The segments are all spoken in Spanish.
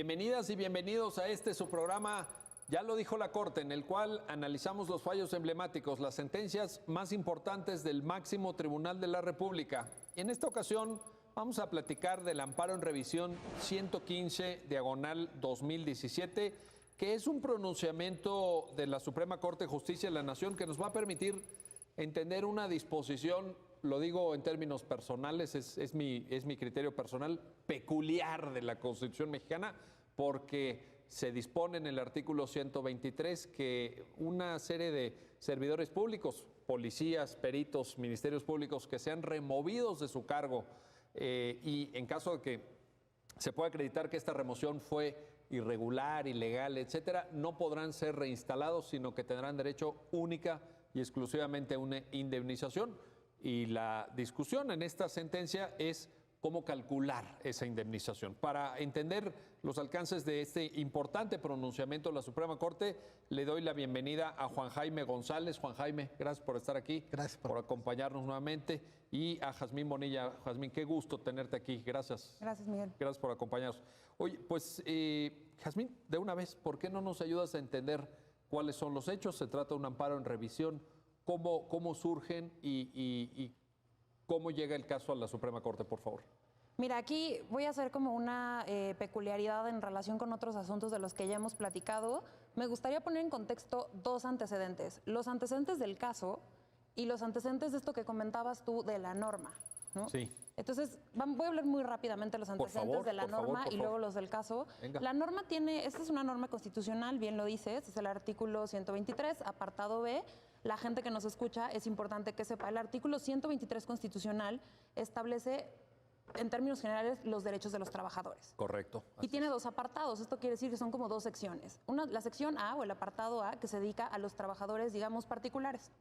Bienvenidas y bienvenidos a su programa, ya lo dijo la Corte, en el cual analizamos los fallos emblemáticos, las sentencias más importantes del máximo tribunal de la República. Y en esta ocasión vamos a platicar del amparo en revisión 115/2017, que es un pronunciamiento de la Suprema Corte de Justicia de la Nación que nos va a permitir entender una disposición, lo digo en términos personales, es mi criterio personal, peculiar de la Constitución mexicana, porque se dispone en el artículo 123 que una serie de servidores públicos, policías, peritos, ministerios públicos, que sean removidos de su cargo y en caso de que se pueda acreditar que esta remoción fue irregular, ilegal, etcétera, no podrán ser reinstalados, sino que tendrán derecho única y exclusivamente a una indemnización. Y la discusión en esta sentencia es cómo calcular esa indemnización. Para entender los alcances de este importante pronunciamiento de la Suprema Corte, le doy la bienvenida a Juan Jaime González. Juan Jaime, gracias por estar aquí, gracias por acompañarnos nuevamente. Y a Jazmín Bonilla. Jazmín, qué gusto tenerte aquí. Gracias. Gracias, Miguel. Gracias por acompañarnos. Oye, pues, Jazmín, de una vez, ¿por qué no nos ayudas a entender cuáles son los hechos? Se trata de un amparo en revisión. ¿Cómo surgen y cómo llega el caso a la Suprema Corte, por favor? Mira, aquí voy a hacer como una peculiaridad en relación con otros asuntos de los que ya hemos platicado. Me gustaría poner en contexto dos antecedentes. Los antecedentes del caso y los antecedentes de esto que comentabas tú de la norma, ¿no? Sí. Entonces, voy a hablar muy rápidamente de los antecedentes de la norma y luego los del caso. Venga. La norma esta es una norma constitucional, bien lo dices, es el artículo 123, apartado B. La gente que nos escucha, es importante que sepa, el artículo 123 constitucional establece, en términos generales, los derechos de los trabajadores. Correcto. Y tiene dos apartados. Esto quiere decir que son como dos secciones. La sección A o el apartado A, que se dedica a los trabajadores, digamos, particulares.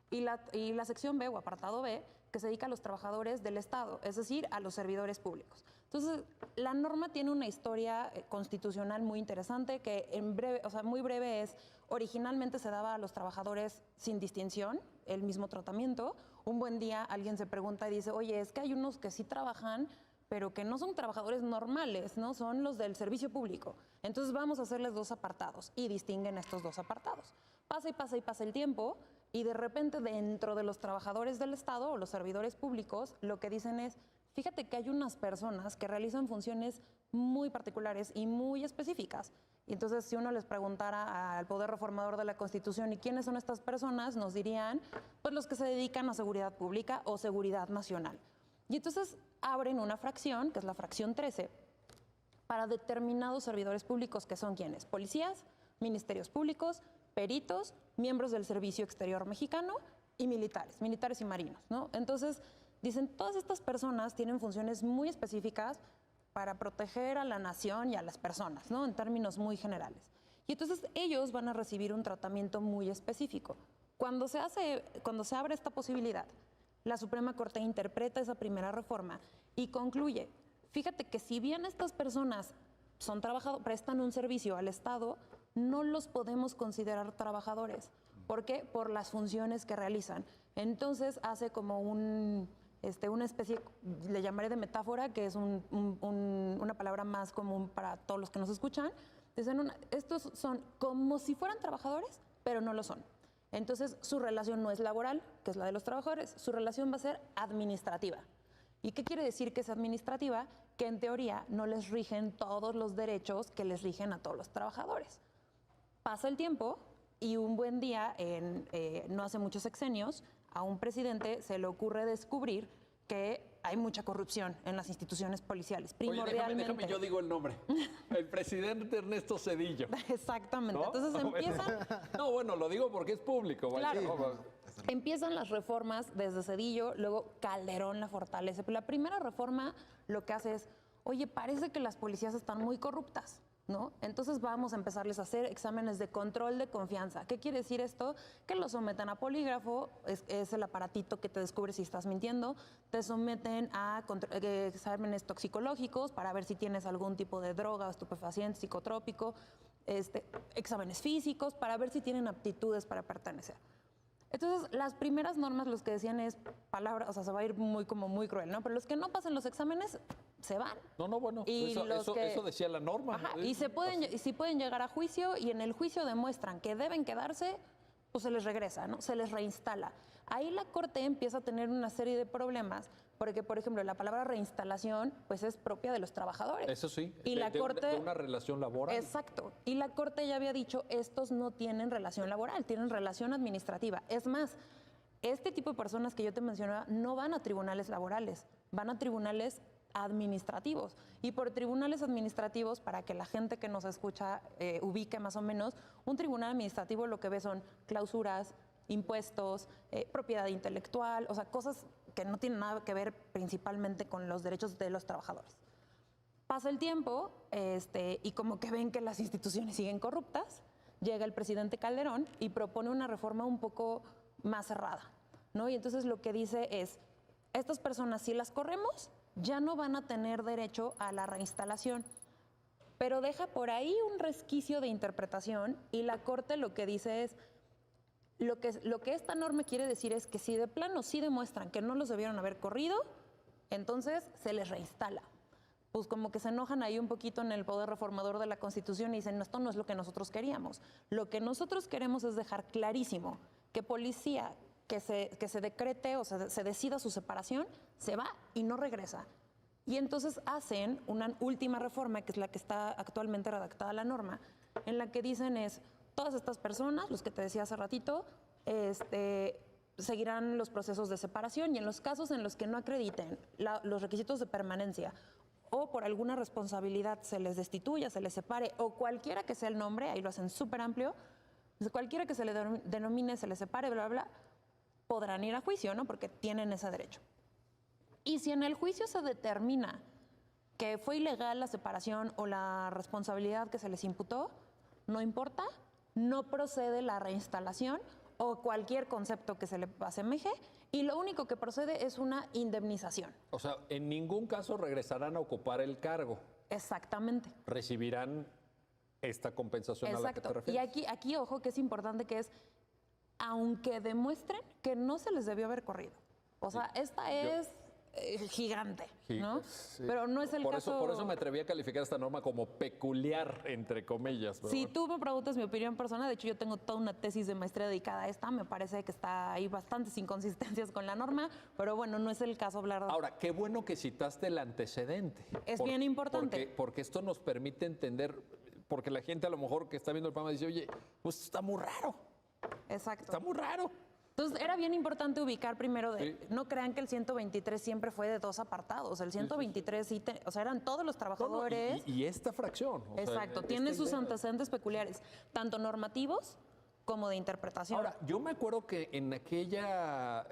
Y la sección B o apartado B, que se dedica a los trabajadores del Estado, es decir, a los servidores públicos. Entonces, la norma tiene una historia constitucional muy interesante que en breve, muy breve es, originalmente se daba a los trabajadores sin distinción, el mismo tratamiento. Un buen día alguien se pregunta y dice, oye, es que hay unos que sí trabajan, pero que no son trabajadores normales, ¿no? Son los del servicio público. Entonces vamos a hacerles dos apartados y distinguen estos dos apartados. Pasa y pasa y pasa el tiempo y de repente dentro de los trabajadores del Estado o los servidores públicos lo que dicen es, fíjate que hay unas personas que realizan funciones muy particulares y muy específicas. Y entonces si uno les preguntara al Poder Reformador de la Constitución, ¿y quiénes son estas personas? Nos dirían, pues los que se dedican a seguridad pública o seguridad nacional. Y entonces abren una fracción, que es la fracción 13, para determinados servidores públicos, que son ¿quiénes? Policías, ministerios públicos, peritos, miembros del Servicio Exterior Mexicano y militares y marinos, ¿no? Entonces, dicen, todas estas personas tienen funciones muy específicas para proteger a la nación y a las personas, ¿no? En términos muy generales. Y entonces ellos van a recibir un tratamiento muy específico. Cuando se abre esta posibilidad, la Suprema Corte interpreta esa primera reforma y concluye, fíjate que si bien estas personas prestan un servicio al Estado, no los podemos considerar trabajadores. ¿Por qué? Por las funciones que realizan. Entonces hace como una especie, le llamaré de metáfora, que es una palabra más común para todos los que nos escuchan. Dicen, estos son como si fueran trabajadores, pero no lo son. Entonces, su relación no es laboral, que es la de los trabajadores, su relación va a ser administrativa. ¿Y qué quiere decir que es administrativa? Que en teoría no les rigen todos los derechos que les rigen a todos los trabajadores. Pasa el tiempo y un buen día, no hace muchos sexenios, a un presidente se le ocurre descubrir que hay mucha corrupción en las instituciones policiales, primordialmente. Oye, déjame, yo digo el nombre. El presidente Ernesto Zedillo. Exactamente. ¿No? Entonces empiezan... No, bueno, lo digo porque es público. Claro. Empiezan las reformas desde Zedillo, luego Calderón la fortalece. Pero la primera reforma lo que hace es, oye, parece que las policías están muy corruptas, ¿no? Entonces vamos a empezarles a hacer exámenes de control de confianza. ¿Qué quiere decir esto? Que los someten a polígrafo, es el aparatito que te descubre si estás mintiendo, te someten a exámenes toxicológicos para ver si tienes algún tipo de droga o estupefaciente, psicotrópico, exámenes físicos para ver si tienen aptitudes para pertenecer. Entonces, las primeras normas, los que decían es palabra, o sea, se va a ir muy cruel, ¿no? Pero los que no pasen los exámenes se van. No, bueno, Y eso decía la norma. Ajá, y si pueden llegar a juicio y en el juicio demuestran que deben quedarse, pues se les regresa, ¿no? Se les reinstala. Ahí la Corte empieza a tener una serie de problemas porque, por ejemplo, la palabra reinstalación pues es propia de los trabajadores. Eso sí, y la Corte, de una relación laboral. Exacto. Y la Corte ya había dicho, estos no tienen relación laboral, tienen relación administrativa. Es más, este tipo de personas que yo te mencionaba no van a tribunales laborales, van a tribunales administrativos. Y por tribunales administrativos, para que la gente que nos escucha ubique más o menos, un tribunal administrativo lo que ve son clausuras, impuestos, propiedad intelectual, o sea, cosas que no tienen nada que ver principalmente con los derechos de los trabajadores. Pasa el tiempo y como que ven que las instituciones siguen corruptas, llega el presidente Calderón y propone una reforma un poco más cerrada, ¿no? Y entonces lo que dice es, estas personas si las corremos ya no van a tener derecho a la reinstalación, pero deja por ahí un resquicio de interpretación y la Corte lo que dice es, lo que esta norma quiere decir es que si de plano sí demuestran que no los debieron haber corrido, entonces se les reinstala. Pues como que se enojan ahí un poquito en el poder reformador de la Constitución y dicen, no, esto no es lo que nosotros queríamos. Lo que nosotros queremos es dejar clarísimo que policía que se decrete o se decida su separación, se va y no regresa. Y entonces hacen una última reforma, que es la que está actualmente redactada la norma, en la que dicen es, todas estas personas, los que te decía hace ratito, seguirán los procesos de separación y en los casos en los que no acrediten los requisitos de permanencia o por alguna responsabilidad se les destituya, se les separe o cualquiera que sea el nombre, ahí lo hacen súper amplio, cualquiera que se le denomine, se les separe, bla, bla, bla, podrán ir a juicio, ¿no? Porque tienen ese derecho. Y si en el juicio se determina que fue ilegal la separación o la responsabilidad que se les imputó, no importa, no procede la reinstalación o cualquier concepto que se le asemeje y lo único que procede es una indemnización. O sea, en ningún caso regresarán a ocupar el cargo. Exactamente. Recibirán esta compensación. Exacto. A la que te refieres. Y aquí, ojo, que es importante que es, aunque demuestren que no se les debió haber corrido. O sea, esta es gigante, ¿no? Sí. Pero no es el caso... Por eso me atreví a calificar esta norma como peculiar, entre comillas. Pero si bueno. tú me preguntas mi opinión personal, de hecho yo tengo toda una tesis de maestría dedicada a esta, me parece que está ahí bastantes inconsistencias con la norma, pero bueno, no es el caso hablar de... Ahora, qué bueno que citaste el antecedente. Es bien importante. Porque esto nos permite entender, porque la gente a lo mejor que está viendo el programa dice, oye, pues está muy raro. Exacto. Está muy raro. Entonces, era bien importante ubicar primero no crean que el 123 siempre fue de dos apartados. El 123 sí, o sea, eran todos los trabajadores. Y esta fracción. Exacto, tiene sus antecedentes peculiares, tanto normativos como de interpretación. Ahora, yo me acuerdo que en aquella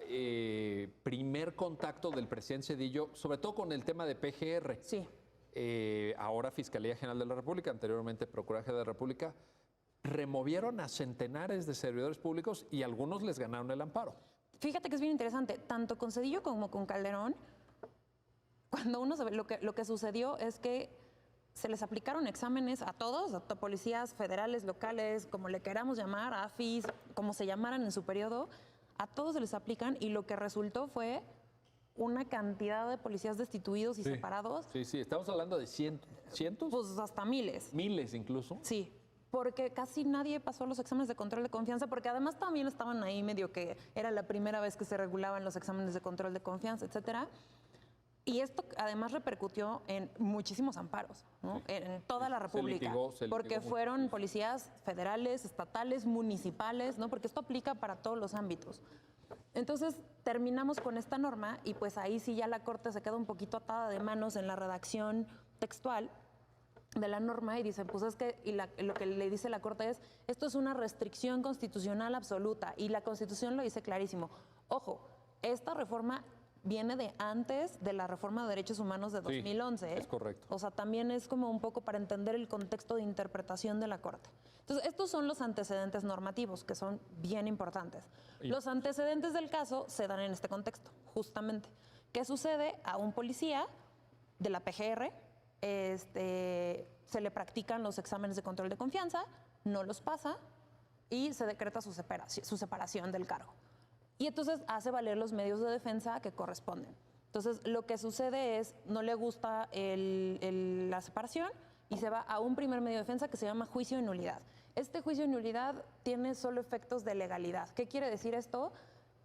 primer contacto del presidente Zedillo, sobre todo con el tema de PGR, sí. Ahora Fiscalía General de la República, anteriormente Procuraduría de la República, removieron a centenares de servidores públicos y algunos les ganaron el amparo. Fíjate que es bien interesante, tanto con Zedillo como con Calderón, cuando uno sabe, lo que sucedió es que se les aplicaron exámenes a todos, a policías federales, locales, como le queramos llamar, AFIS, como se llamaran en su periodo, a todos se les aplican y lo que resultó fue una cantidad de policías destituidos y separados. Sí, estamos hablando de cientos. Pues hasta miles. Miles incluso. Sí. Porque casi nadie pasó los exámenes de control de confianza, porque además también estaban ahí medio que era la primera vez que se regulaban los exámenes de control de confianza, etcétera. Y esto además repercutió en muchísimos amparos, ¿no? Sí. En toda la República. Se litigó porque fueron mucho. Policías federales, estatales, municipales, ¿no? Porque esto aplica para todos los ámbitos. Entonces terminamos con esta norma y pues ahí sí ya la Corte se queda un poquito atada de manos en la redacción textual de la norma y dicen, pues es que, lo que le dice la Corte es, esto es una restricción constitucional absoluta y la Constitución lo dice clarísimo. Ojo, esta reforma viene de antes de la reforma de derechos humanos de 2011. Sí, es correcto. O sea, también es como un poco para entender el contexto de interpretación de la Corte. Entonces, estos son los antecedentes normativos, que son bien importantes. Los antecedentes del caso se dan en este contexto, justamente. ¿Qué sucede? A un policía de la PGR, se le practican los exámenes de control de confianza, no los pasa y se decreta su separación del cargo. Y entonces hace valer los medios de defensa que corresponden. Entonces, lo que sucede es, no le gusta la separación y se va a un primer medio de defensa que se llama juicio de nulidad. Este juicio de nulidad tiene solo efectos de legalidad. ¿Qué quiere decir esto?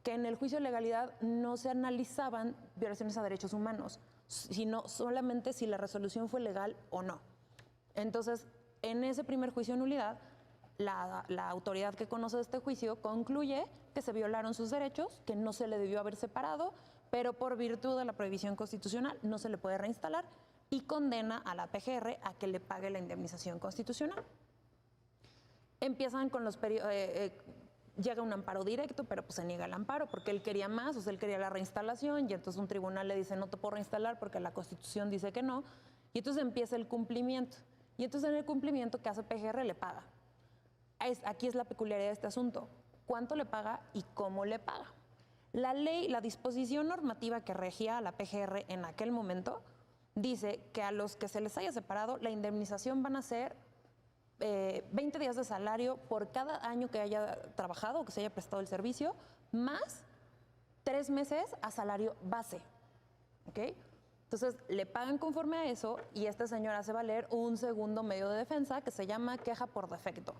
Que en el juicio de legalidad no se analizaban violaciones a derechos humanos, sino solamente si la resolución fue legal o no. Entonces, en ese primer juicio de nulidad, la autoridad que conoce este juicio concluye que se violaron sus derechos, que no se le debió haber separado, pero por virtud de la prohibición constitucional no se le puede reinstalar y condena a la PGR a que le pague la indemnización constitucional. Empiezan con los llega un amparo directo, pero pues se niega el amparo porque él quería más, o sea, él quería la reinstalación y entonces un tribunal le dice no te puedo reinstalar porque la Constitución dice que no, y entonces empieza el cumplimiento. Y entonces en el cumplimiento que hace PGR le paga. Aquí es la peculiaridad de este asunto. ¿Cuánto le paga y cómo le paga? La ley, la disposición normativa que regía a la PGR en aquel momento dice que a los que se les haya separado la indemnización van a ser 20 días de salario por cada año que haya trabajado o que se haya prestado el servicio, más 3 meses a salario base. ¿Ok? Entonces, le pagan conforme a eso y este señor hace valer un segundo medio de defensa que se llama queja por defecto.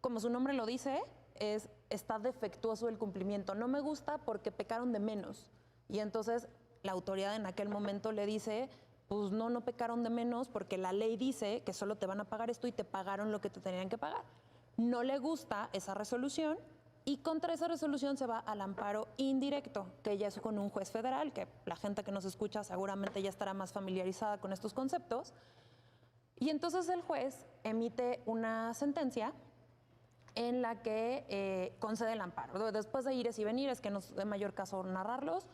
Como su nombre lo dice, está defectuoso el cumplimiento. No me gusta porque pecaron de menos. Y entonces la autoridad en aquel momento le dice, pues no pecaron de menos porque la ley dice que solo te van a pagar esto y te pagaron lo que te tenían que pagar. No le gusta esa resolución y contra esa resolución se va al amparo indirecto, que ya es con un juez federal, que la gente que nos escucha seguramente ya estará más familiarizada con estos conceptos. Y entonces el juez emite una sentencia en la que concede el amparo. Después de ires y venires, que no es de mayor caso narrarlos,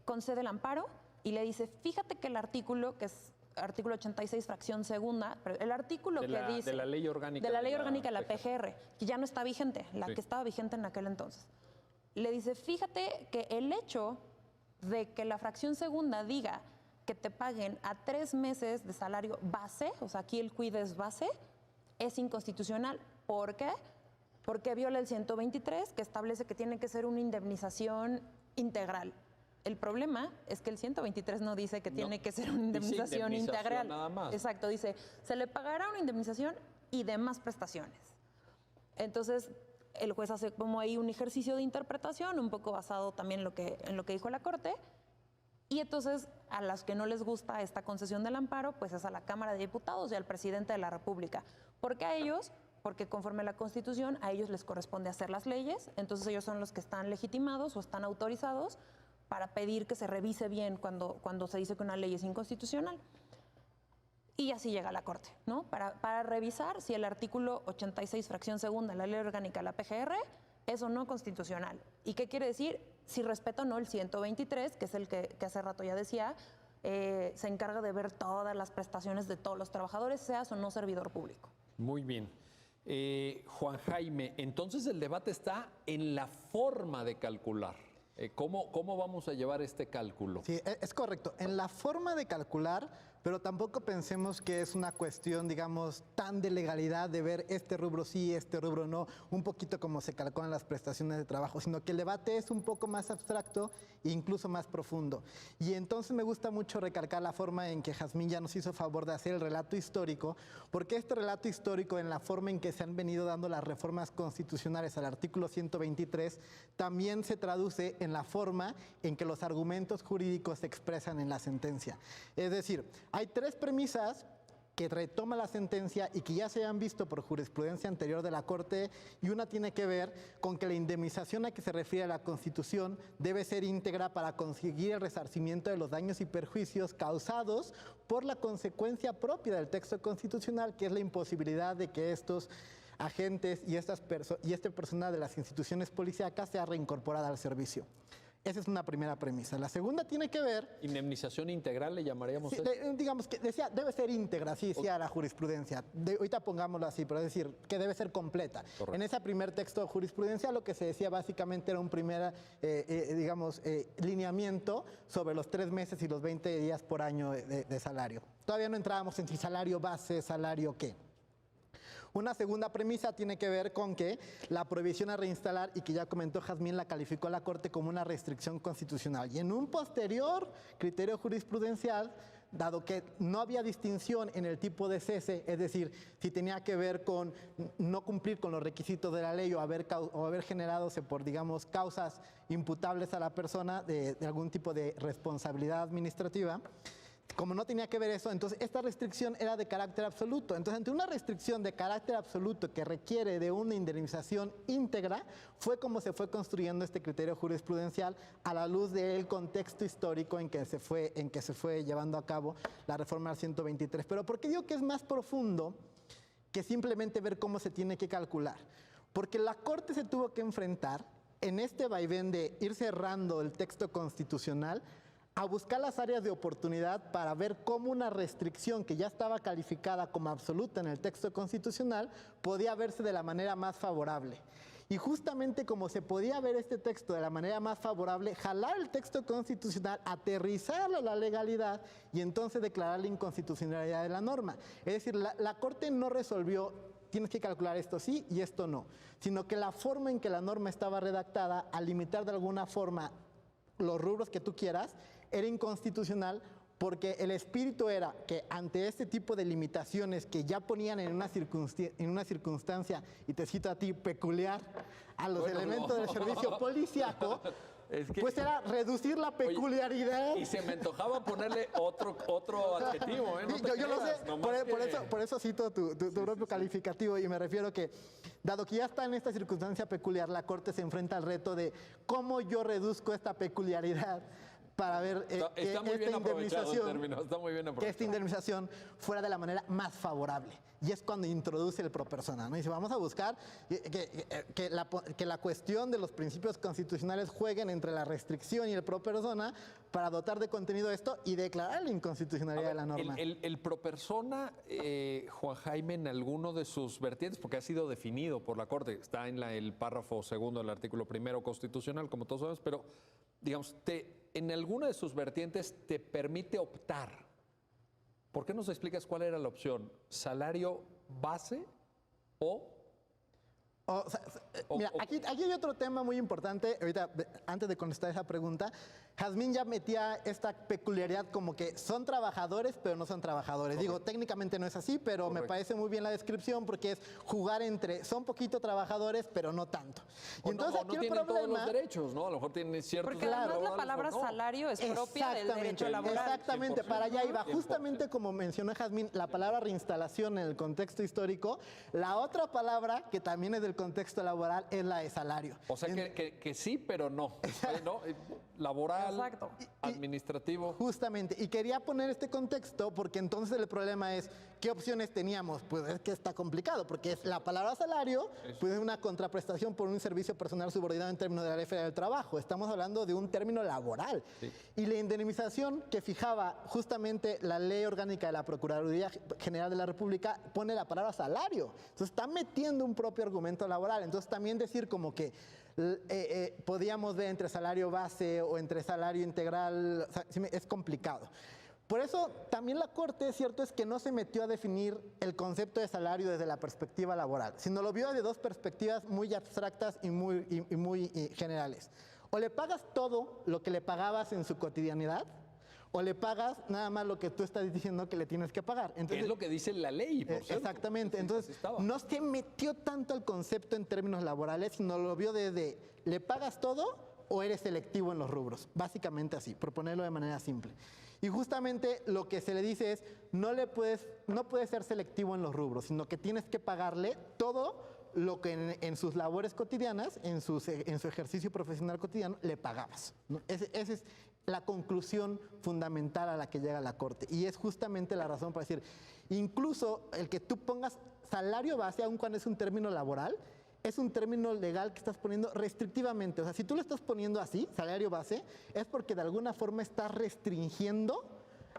concede el amparo y le dice, fíjate que el artículo, que es artículo 86, fracción segunda, pero el artículo que dice... De la ley orgánica. De la ley orgánica de la PGR, que ya no está vigente, la que estaba vigente en aquel entonces. Le dice, fíjate que el hecho de que la fracción segunda diga que te paguen a 3 meses de salario base, o sea, aquí el quid es base, es inconstitucional. ¿Por qué? Porque viola el 123, que establece que tiene que ser una indemnización integral. El problema es que el 123 no dice que tiene que ser una indemnización integral. Nada más. Exacto, dice, se le pagará una indemnización y demás prestaciones. Entonces, el juez hace como ahí un ejercicio de interpretación, un poco basado también en lo que dijo la Corte, y entonces a las que no les gusta esta concesión del amparo, pues es a la Cámara de Diputados y al presidente de la República. ¿Por qué a ellos? Porque conforme a la Constitución, a ellos les corresponde hacer las leyes, entonces ellos son los que están legitimados o están autorizados para pedir que se revise bien cuando se dice que una ley es inconstitucional. Y así llega a la Corte, ¿no? Para revisar si el artículo 86, fracción segunda de la ley orgánica de la PGR es o no constitucional. ¿Y qué quiere decir? Si respeta o no el 123, que es el que hace rato ya decía, se encarga de ver todas las prestaciones de todos los trabajadores, seas o no servidor público. Muy bien. Juan Jaime, entonces el debate está en la forma de calcular. ¿Cómo vamos a llevar este cálculo? Sí, es correcto. En la forma de calcular, pero tampoco pensemos que es una cuestión, digamos, tan de legalidad de ver este rubro sí, este rubro no, un poquito como se calculan las prestaciones de trabajo, sino que el debate es un poco más abstracto e incluso más profundo. Y entonces me gusta mucho recalcar la forma en que Jazmín ya nos hizo favor de hacer el relato histórico, porque este relato histórico, en la forma en que se han venido dando las reformas constitucionales al artículo 123, también se traduce en la forma en que los argumentos jurídicos se expresan en la sentencia. Es decir, hay 3 premisas que retoma la sentencia y que ya se han visto por jurisprudencia anterior de la Corte, y una tiene que ver con que la indemnización a que se refiere la Constitución debe ser íntegra para conseguir el resarcimiento de los daños y perjuicios causados por la consecuencia propia del texto constitucional, que es la imposibilidad de que estos agentes y este personal de las instituciones policíacas sea reincorporada al servicio. Esa es una primera premisa. La segunda tiene que ver... ¿Indemnización integral le llamaríamos eso? Digamos que decía, debe ser íntegra, sí, decía la jurisprudencia. Ahorita pongámoslo así, pero es decir, que debe ser completa. Correcto. En ese primer texto de jurisprudencia lo que se decía básicamente era un primer, lineamiento sobre los 3 meses y los 20 días por año de salario. Todavía no entrábamos en si salario base, salario qué. Una segunda premisa tiene que ver con que la prohibición a reinstalar, y que ya comentó Jazmín, la calificó la Corte como una restricción constitucional. Y en un posterior criterio jurisprudencial, dado que no había distinción en el tipo de cese, es decir, si tenía que ver con no cumplir con los requisitos de la ley o haber generadose por, digamos, causas imputables a la persona de algún tipo de responsabilidad administrativa, como no tenía que ver eso, entonces esta restricción era de carácter absoluto. Entonces, ante una restricción de carácter absoluto que requiere de una indemnización íntegra, fue como se fue construyendo este criterio jurisprudencial a la luz del contexto histórico en que se fue llevando a cabo la reforma al 123. Pero ¿por qué digo que es más profundo que simplemente ver cómo se tiene que calcular? Porque la Corte se tuvo que enfrentar en este vaivén de ir cerrando el texto constitucional a buscar las áreas de oportunidad para ver cómo una restricción que ya estaba calificada como absoluta en el texto constitucional podía verse de la manera más favorable. Y justamente como se podía ver este texto de la manera más favorable, jalar el texto constitucional, aterrizarlo a la legalidad y entonces declarar la inconstitucionalidad de la norma. Es decir, la Corte no resolvió, tienes que calcular esto sí y esto no, sino que la forma en que la norma estaba redactada, al limitar de alguna forma los rubros que tú quieras, era inconstitucional, porque el espíritu era que ante este tipo de limitaciones que ya ponían en una circunstancia, y te cito a ti, peculiar a los elementos del servicio policíaco, pues era reducir la peculiaridad. Oye, y se me antojaba ponerle otro adjetivo, ¿eh? No te yo lo sé, creas, por eso cito tu propio calificativo, y me refiero que, dado que ya está en esta circunstancia peculiar, la Corte se enfrenta al reto de cómo yo reduzco esta peculiaridad para ver que esta indemnización fuera de la manera más favorable. Y es cuando introduce el pro persona, ¿no? Y dice, vamos a buscar que la cuestión de los principios constitucionales jueguen entre la restricción y el pro persona para dotar de contenido esto y declarar la inconstitucionalidad de la norma. El pro persona, Juan Jaime, en alguno de sus vertientes, porque ha sido definido por la Corte, está en el párrafo segundo del artículo primero constitucional, como todos sabemos, pero digamos, en alguna de sus vertientes te permite optar. ¿Por qué nos explicas cuál era la opción? ¿Salario base o...? Mira, aquí hay otro tema muy importante, ahorita, antes de contestar esa pregunta. Jazmín ya metía esta peculiaridad como que son trabajadores, pero no son trabajadores. Correcto. Digo, técnicamente no es así, pero correcto, me parece muy bien la descripción, porque es jugar entre, son poquito trabajadores, pero no tanto. Y entonces aquí no tienen todos los derechos, ¿no? A lo mejor tienen ciertos... Porque además la palabra salario es propia del derecho laboral. Exactamente, para allá iba. Justamente como mencionó Jazmín, la palabra reinstalación en el contexto histórico, la otra palabra que también es del contexto laboral es la de salario. O sea que sí, pero no. ¿No? Laboral, exacto, administrativo. Justamente, y quería poner este contexto porque entonces el problema es, ¿qué opciones teníamos? Pues es que está complicado, porque es la palabra salario, pues es una contraprestación por un servicio personal subordinado en términos de la Ley Federal del Trabajo. Estamos hablando de un término laboral. Sí. Y la indemnización que fijaba justamente la Ley Orgánica de la Procuraduría General de la República pone la palabra salario. Entonces está metiendo un propio argumento laboral. Entonces también decir como que podíamos ver entre salario base o entre salario integral, o sea, es complicado. Por eso también la Corte, cierto, es que no se metió a definir el concepto de salario desde la perspectiva laboral, sino lo vio desde dos perspectivas muy abstractas y muy generales. O le pagas todo lo que le pagabas en su cotidianidad, o le pagas nada más lo que tú estás diciendo que le tienes que pagar. Entonces, es lo que dice la ley, por cierto. Exactamente. Entonces, no se metió tanto al concepto en términos laborales, sino lo vio desde, ¿le pagas todo o eres selectivo en los rubros? Básicamente así, por ponerlo de manera simple. Y justamente lo que se le dice es, no puedes ser selectivo en los rubros, sino que tienes que pagarle todo lo que en sus labores cotidianas, en su ejercicio profesional cotidiano, le pagabas, ¿no? Ese es la conclusión fundamental a la que llega la Corte. Y es justamente la razón para decir, incluso el que tú pongas salario base, aun cuando es un término laboral, es un término legal que estás poniendo restrictivamente. O sea, si tú lo estás poniendo así, salario base, es porque de alguna forma estás restringiendo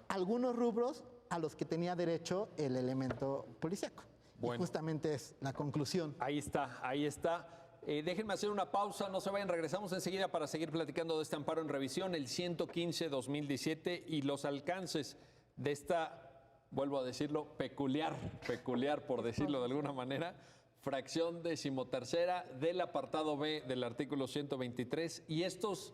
algunos rubros a los que tenía derecho el elemento policíaco. Bueno, y justamente es la conclusión. Ahí está, ahí está. Déjenme hacer una pausa, no se vayan, regresamos enseguida para seguir platicando de este amparo en revisión, el 115-2017 y los alcances de esta vuelvo a decirlo, peculiar por decirlo de alguna manera, fracción 13ª del apartado B del artículo 123, y estos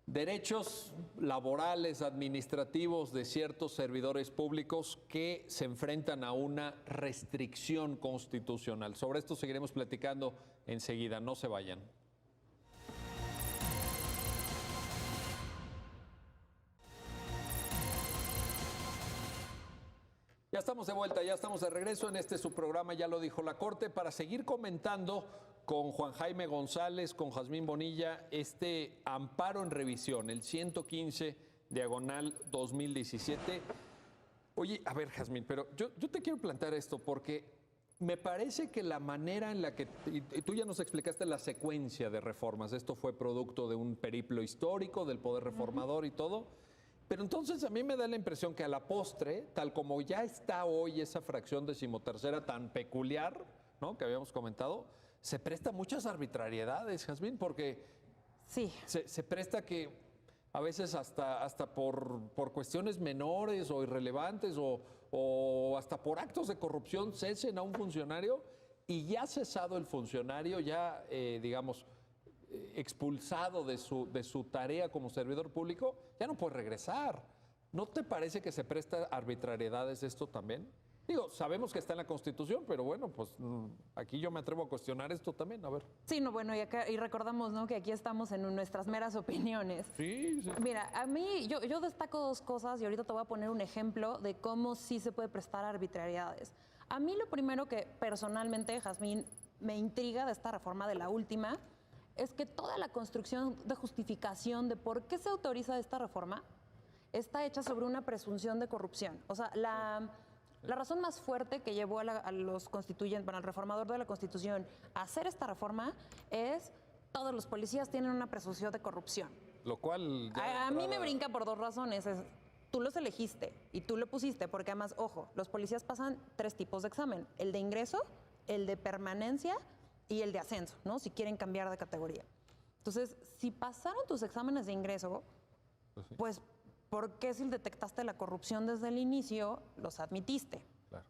derechos laborales, administrativos de ciertos servidores públicos que se enfrentan a una restricción constitucional. Sobre esto seguiremos platicando enseguida, no se vayan. Ya estamos de vuelta, ya estamos de regreso en este su programa, ya lo dijo la Corte, para seguir comentando con Juan Jaime González, con Jazmín Bonilla, este amparo en revisión, el 115/2017. Oye, a ver, Jazmín, pero yo te quiero plantear esto porque me parece que la manera en la que, y tú ya nos explicaste la secuencia de reformas, esto fue producto de un periplo histórico del poder reformador y todo, pero entonces a mí me da la impresión que a la postre, tal como ya está hoy esa fracción 13ª tan peculiar, ¿no?, que habíamos comentado, se presta muchas arbitrariedades, Jazmín, porque sí, se presta que a veces hasta por cuestiones menores o irrelevantes o hasta por actos de corrupción cesen a un funcionario y ya cesado el funcionario, ya digamos expulsado de su tarea como servidor público, ya no puede regresar. ¿No te parece que se presta arbitrariedades esto también? Digo, sabemos que está en la Constitución, pero bueno, pues aquí yo me atrevo a cuestionar esto también, a ver. Sí, no, bueno, y recordamos, ¿no?, que aquí estamos en nuestras meras opiniones. Sí, sí. Mira, a mí, yo destaco dos cosas y ahorita te voy a poner un ejemplo de cómo sí se puede prestar arbitrariedades. A mí lo primero que personalmente, Jazmín, me intriga de esta reforma de la última es que toda la construcción de justificación de por qué se autoriza esta reforma está hecha sobre una presunción de corrupción. O sea, la razón más fuerte que llevó a los constituyentes, bueno, al reformador de la Constitución a hacer esta reforma es todos los policías tienen una presunción de corrupción. Lo cual... A mí me brinca por dos razones. Tú los elegiste y tú lo pusiste porque además, ojo, los policías pasan 3 tipos de examen. El de ingreso, el de permanencia y el de ascenso, ¿no?, si quieren cambiar de categoría. Entonces, si pasaron tus exámenes de ingreso, pues ¿por qué si detectaste la corrupción desde el inicio, los admitiste? Claro.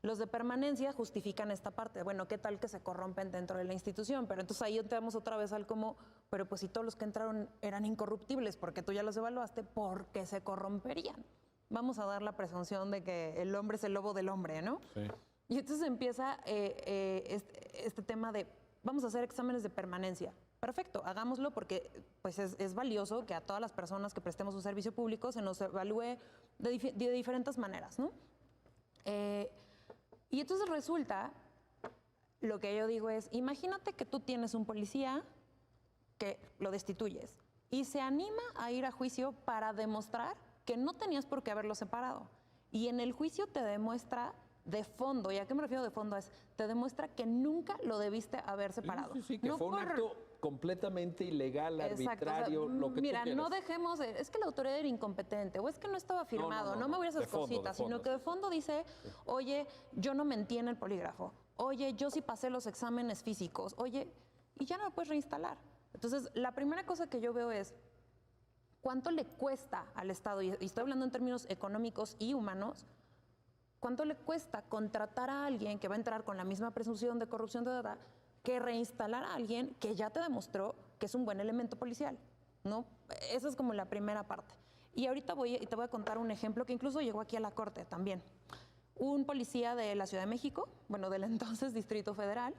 Los de permanencia justifican esta parte. Bueno, ¿qué tal que se corrompen dentro de la institución? Pero entonces ahí entramos otra vez al cómo, pero pues si todos los que entraron eran incorruptibles, porque tú ya los evaluaste, ¿por qué se corromperían? Vamos a dar la presunción de que el hombre es el lobo del hombre, ¿no? Sí. Y entonces empieza este tema de, vamos a hacer exámenes de permanencia. Perfecto, hagámoslo porque pues es valioso que a todas las personas que prestemos un servicio público se nos evalúe de diferentes maneras, ¿no? Y entonces resulta, lo que yo digo es, imagínate que tú tienes un policía que lo destituyes y se anima a ir a juicio para demostrar que no tenías por qué haberlo separado. Y en el juicio te demuestra de fondo, ¿y a qué me refiero de fondo? Te demuestra que nunca lo debiste haber separado. Sí, que no fue un acto completamente ilegal, arbitrario, o sea, lo que mira, tú quieras. no dejemos, es que la autoridad era incompetente, o es que no estaba firmado, no me voy a esas cositas, sino que de fondo dice, oye, yo no mentí en el polígrafo, oye, yo sí pasé los exámenes físicos, oye, y ya no lo puedes reinstalar. Entonces, la primera cosa que yo veo es, ¿cuánto le cuesta al Estado? Y estoy hablando en términos económicos y humanos. ¿Cuánto le cuesta contratar a alguien que va a entrar con la misma presunción de corrupción de data que reinstalar a alguien que ya te demostró que es un buen elemento policial? ¿No? Esa es como la primera parte. Y ahorita te voy a contar un ejemplo que incluso llegó aquí a la Corte también. Un policía de la Ciudad de México, bueno, del entonces Distrito Federal,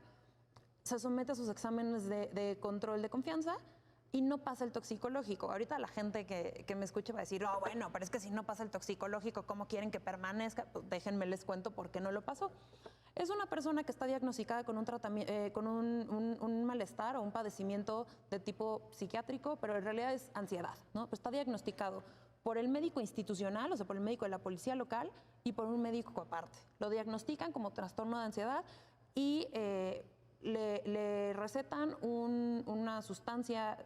se somete a sus exámenes de control de confianza y no pasa el toxicológico. Ahorita la gente que me escuche va a decir, oh, bueno, pero es que si no pasa el toxicológico, ¿cómo quieren que permanezca? Pues déjenme les cuento por qué no lo pasó. Es una persona que está diagnosticada con un malestar o un padecimiento de tipo psiquiátrico, pero en realidad es ansiedad, ¿no? Pues está diagnosticado por el médico institucional, o sea, por el médico de la policía local y por un médico aparte. Lo diagnostican como trastorno de ansiedad y le recetan una sustancia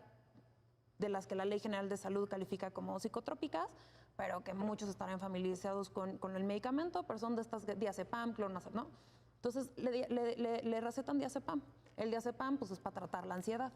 de las que la Ley General de Salud califica como psicotrópicas, pero que muchos estarán familiarizados con el medicamento, pero son de estas diazepam, clonazepam, ¿no? Entonces le recetan diazepam. El diazepam pues es para tratar la ansiedad.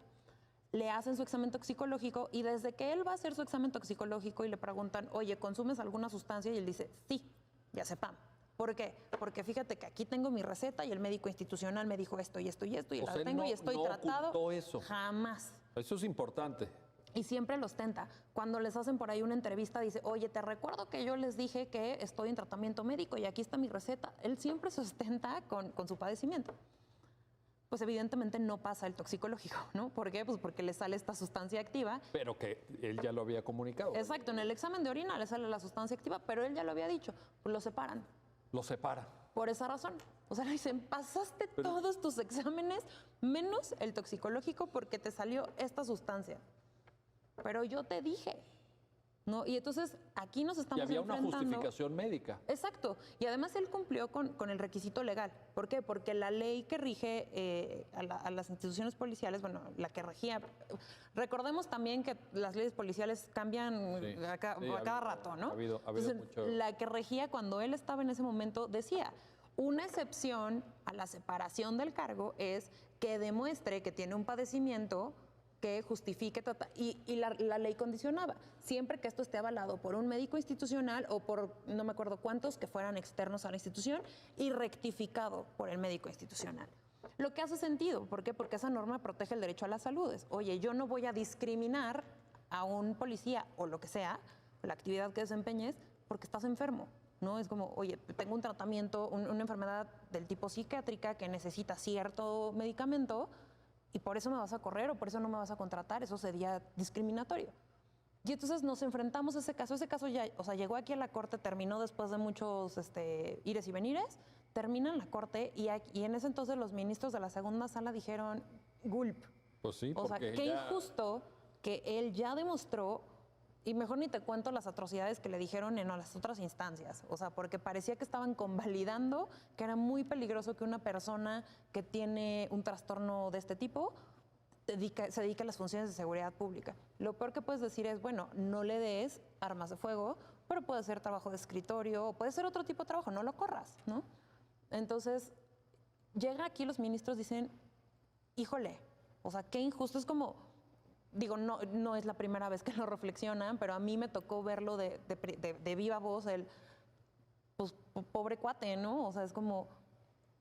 Le hacen su examen toxicológico y desde que él va a hacer su examen toxicológico y le preguntan, oye, ¿consumes alguna sustancia? Y él dice, sí. ya CEPAM. ¿Por qué? Porque fíjate que aquí tengo mi receta y el médico institucional me dijo esto y esto y esto y O la sea, tengo y estoy no tratado. ocultó eso. Jamás. Eso es importante. Y siempre los tenta. Cuando les hacen por ahí una entrevista, dice, oye, te recuerdo que yo les dije que estoy en tratamiento médico y aquí está mi receta. Él siempre se ostenta con su padecimiento. Pues evidentemente no pasa el toxicológico, ¿no? ¿Por qué? Pues porque le sale esta sustancia activa. Pero que él ya lo había comunicado. Exacto, en el examen de orina le sale la sustancia activa, pero él ya lo había dicho, pues lo separan. Lo separa. Por esa razón. O sea, le dicen, pasaste todos tus exámenes menos el toxicológico porque te salió esta sustancia. Pero yo te dije, ¿no? Y entonces aquí nos Y estamos había una enfrentando. justificación médica. Exacto. Y además él cumplió con el requisito legal. ¿Por qué? Porque la ley que rige a las instituciones policiales, bueno, la que regía. Recordemos también que las leyes policiales cambian Sí. a cada rato, ¿no? Ha habido Entonces, mucho. la que regía cuando él estaba en ese momento decía: una excepción a la separación del cargo es que demuestre que tiene un padecimiento que justifique, y la ley condicionaba, siempre que esto esté avalado por un médico institucional o por no me acuerdo cuántos que fueran externos a la institución y rectificado por el médico institucional. Lo que hace sentido, ¿por qué? Porque esa norma protege el derecho a la salud. Oye, yo no voy a discriminar a un policía o lo que sea, la actividad que desempeñes, porque estás enfermo. ¿No? Es como, oye, tengo un tratamiento, una enfermedad del tipo psiquiátrica que necesita cierto medicamento, y por eso me vas a correr o por eso no me vas a contratar, eso sería discriminatorio. Y entonces nos enfrentamos a ese caso ya, o sea, llegó aquí a la corte, terminó después de muchos ires y venires, termina en la corte y en ese entonces los ministros de la segunda sala dijeron, gulp. Pues sí, O sea, porque qué ya- injusto que él ya demostró, y mejor ni te cuento las atrocidades que le dijeron en las otras instancias. O sea, porque parecía que estaban convalidando que era muy peligroso que una persona que tiene un trastorno de este tipo se dedique a las funciones de seguridad pública. Lo peor que puedes decir es, bueno, no le des armas de fuego, pero puede ser trabajo de escritorio, o puede ser otro tipo de trabajo, no lo corras, ¿no? Entonces, llega aquí los ministros, dicen, híjole, o sea, qué injusto, es como... Digo, no es la primera vez que lo reflexionan, pero a mí me tocó verlo de viva voz, pues, pobre cuate, ¿no? O sea, es como,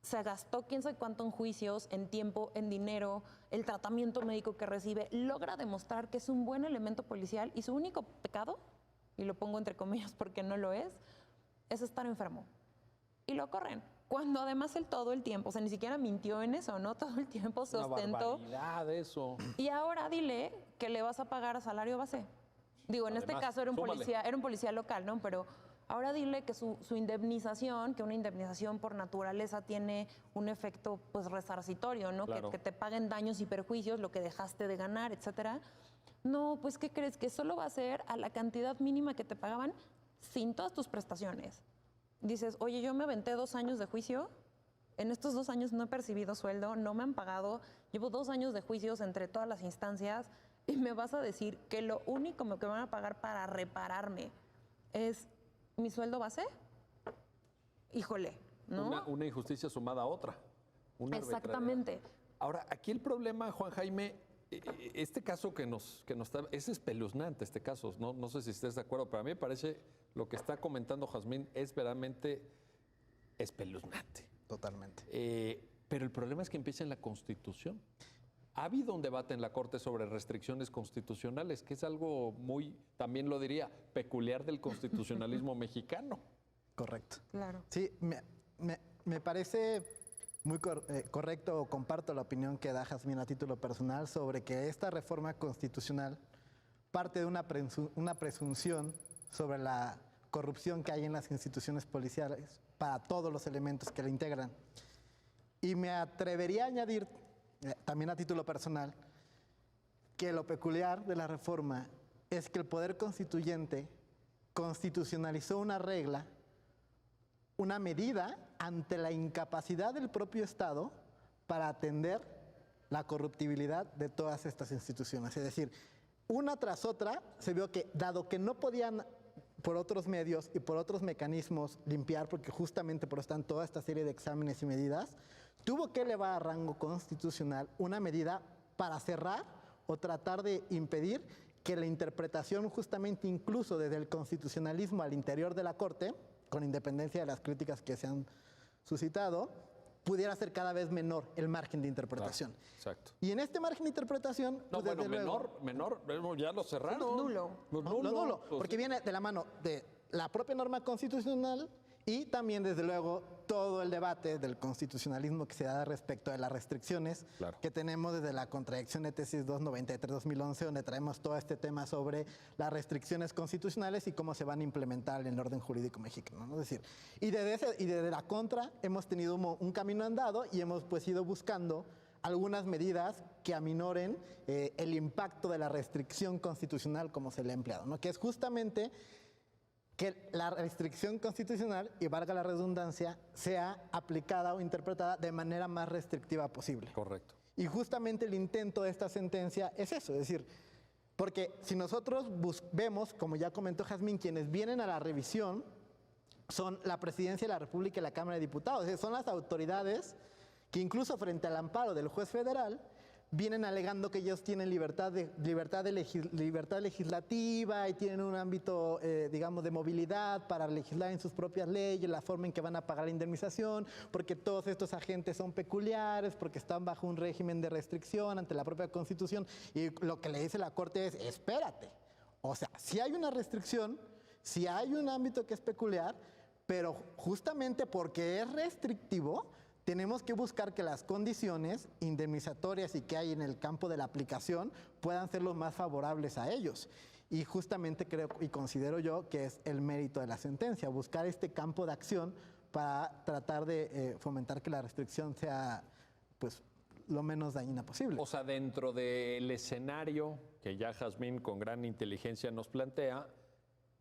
se gastó quién sabe cuánto en juicios, en tiempo, en dinero, el tratamiento médico que recibe, logra demostrar que es un buen elemento policial y su único pecado, y lo pongo entre comillas porque no lo es estar enfermo. Y lo corren. Cuando además él todo el tiempo, o sea, ni siquiera mintió en eso, ¿no? Todo el tiempo se Una ostentó. barbaridad eso. Y ahora dile que le vas a pagar a salario base. Digo, en este Además, caso era súmale. un policía local, ¿no? Pero ahora dile que su indemnización, que una indemnización por naturaleza tiene un efecto pues resarcitorio, ¿no? Claro. Que te paguen daños y perjuicios, lo que dejaste de ganar, etcétera. No, pues ¿qué crees? Que solo va a ser a la cantidad mínima que te pagaban sin todas tus prestaciones. Dices, oye, yo me aventé 2 años de juicio, en estos 2 años no he percibido sueldo, no me han pagado, llevo 2 años de juicios entre todas las instancias y me vas a decir que lo único que me van a pagar para repararme es mi sueldo base. Híjole, ¿no? Una injusticia sumada a otra. Una Exactamente. arbitrariedad. Ahora, aquí el problema, Juan Jaime, este caso que nos está, es espeluznante este caso, no sé si estés de acuerdo, pero a mí me parece lo que está comentando Jazmín es verdaderamente espeluznante. Totalmente. Pero el problema es que empieza en la Constitución. Ha habido un debate en la Corte sobre restricciones constitucionales, que es algo muy, también lo diría, peculiar del constitucionalismo mexicano. Correcto. Claro. Sí, me parece muy correcto, comparto la opinión que da Jazmín a título personal sobre que esta reforma constitucional parte de una presunción sobre la corrupción que hay en las instituciones policiales para todos los elementos que la integran. Y me atrevería a añadir, también a título personal, que lo peculiar de la reforma es que el Poder Constituyente constitucionalizó una regla, una medida ante la incapacidad del propio Estado para atender la corruptibilidad de todas estas instituciones. Es decir, una tras otra se vio que, dado que no podían por otros medios y por otros mecanismos limpiar, porque justamente por eso están toda esta serie de exámenes y medidas, tuvo que elevar a rango constitucional una medida para cerrar o tratar de impedir que la interpretación justamente incluso desde el constitucionalismo al interior de la Corte con independencia de las críticas que se han suscitado, pudiera ser cada vez menor el margen de interpretación. Claro, exacto. Y en este margen de interpretación... No, pues, bueno, desde luego, menor, ya lo cerraron. Nulo. Pues no, nulo, pues porque sí. viene de la mano de la propia norma constitucional y también, desde luego, todo el debate del constitucionalismo que se da respecto de las restricciones Claro. que tenemos desde la contradicción de tesis 293-2011, donde traemos todo este tema sobre las restricciones constitucionales y cómo se van a implementar en el orden jurídico mexicano, ¿no? Es decir, y desde la contra hemos tenido un camino andado y hemos pues ido buscando algunas medidas que aminoren el impacto de la restricción constitucional como se le ha empleado, ¿no? Que es justamente que la restricción constitucional, y valga la redundancia, sea aplicada o interpretada de manera más restrictiva posible. Correcto. Y justamente el intento de esta sentencia es eso, es decir, porque si nosotros vemos, como ya comentó Jazmín, quienes vienen a la revisión son la Presidencia de la República y la Cámara de Diputados, es decir, son las autoridades que incluso frente al amparo del juez federal vienen alegando que ellos tienen libertad legislativa y tienen un ámbito, digamos, de movilidad para legislar en sus propias leyes, la forma en que van a pagar la indemnización, porque todos estos agentes son peculiares, porque están bajo un régimen de restricción ante la propia Constitución. Y lo que le dice la Corte es, espérate, o sea, si hay una restricción, si hay un ámbito que es peculiar, pero justamente porque es restrictivo, tenemos que buscar que las condiciones indemnizatorias y que hay en el campo de la aplicación puedan ser los más favorables a ellos. Y justamente creo y considero yo que es el mérito de la sentencia, buscar este campo de acción para tratar de fomentar que la restricción sea pues lo menos dañina posible. O sea, dentro del escenario que ya Jazmín con gran inteligencia nos plantea,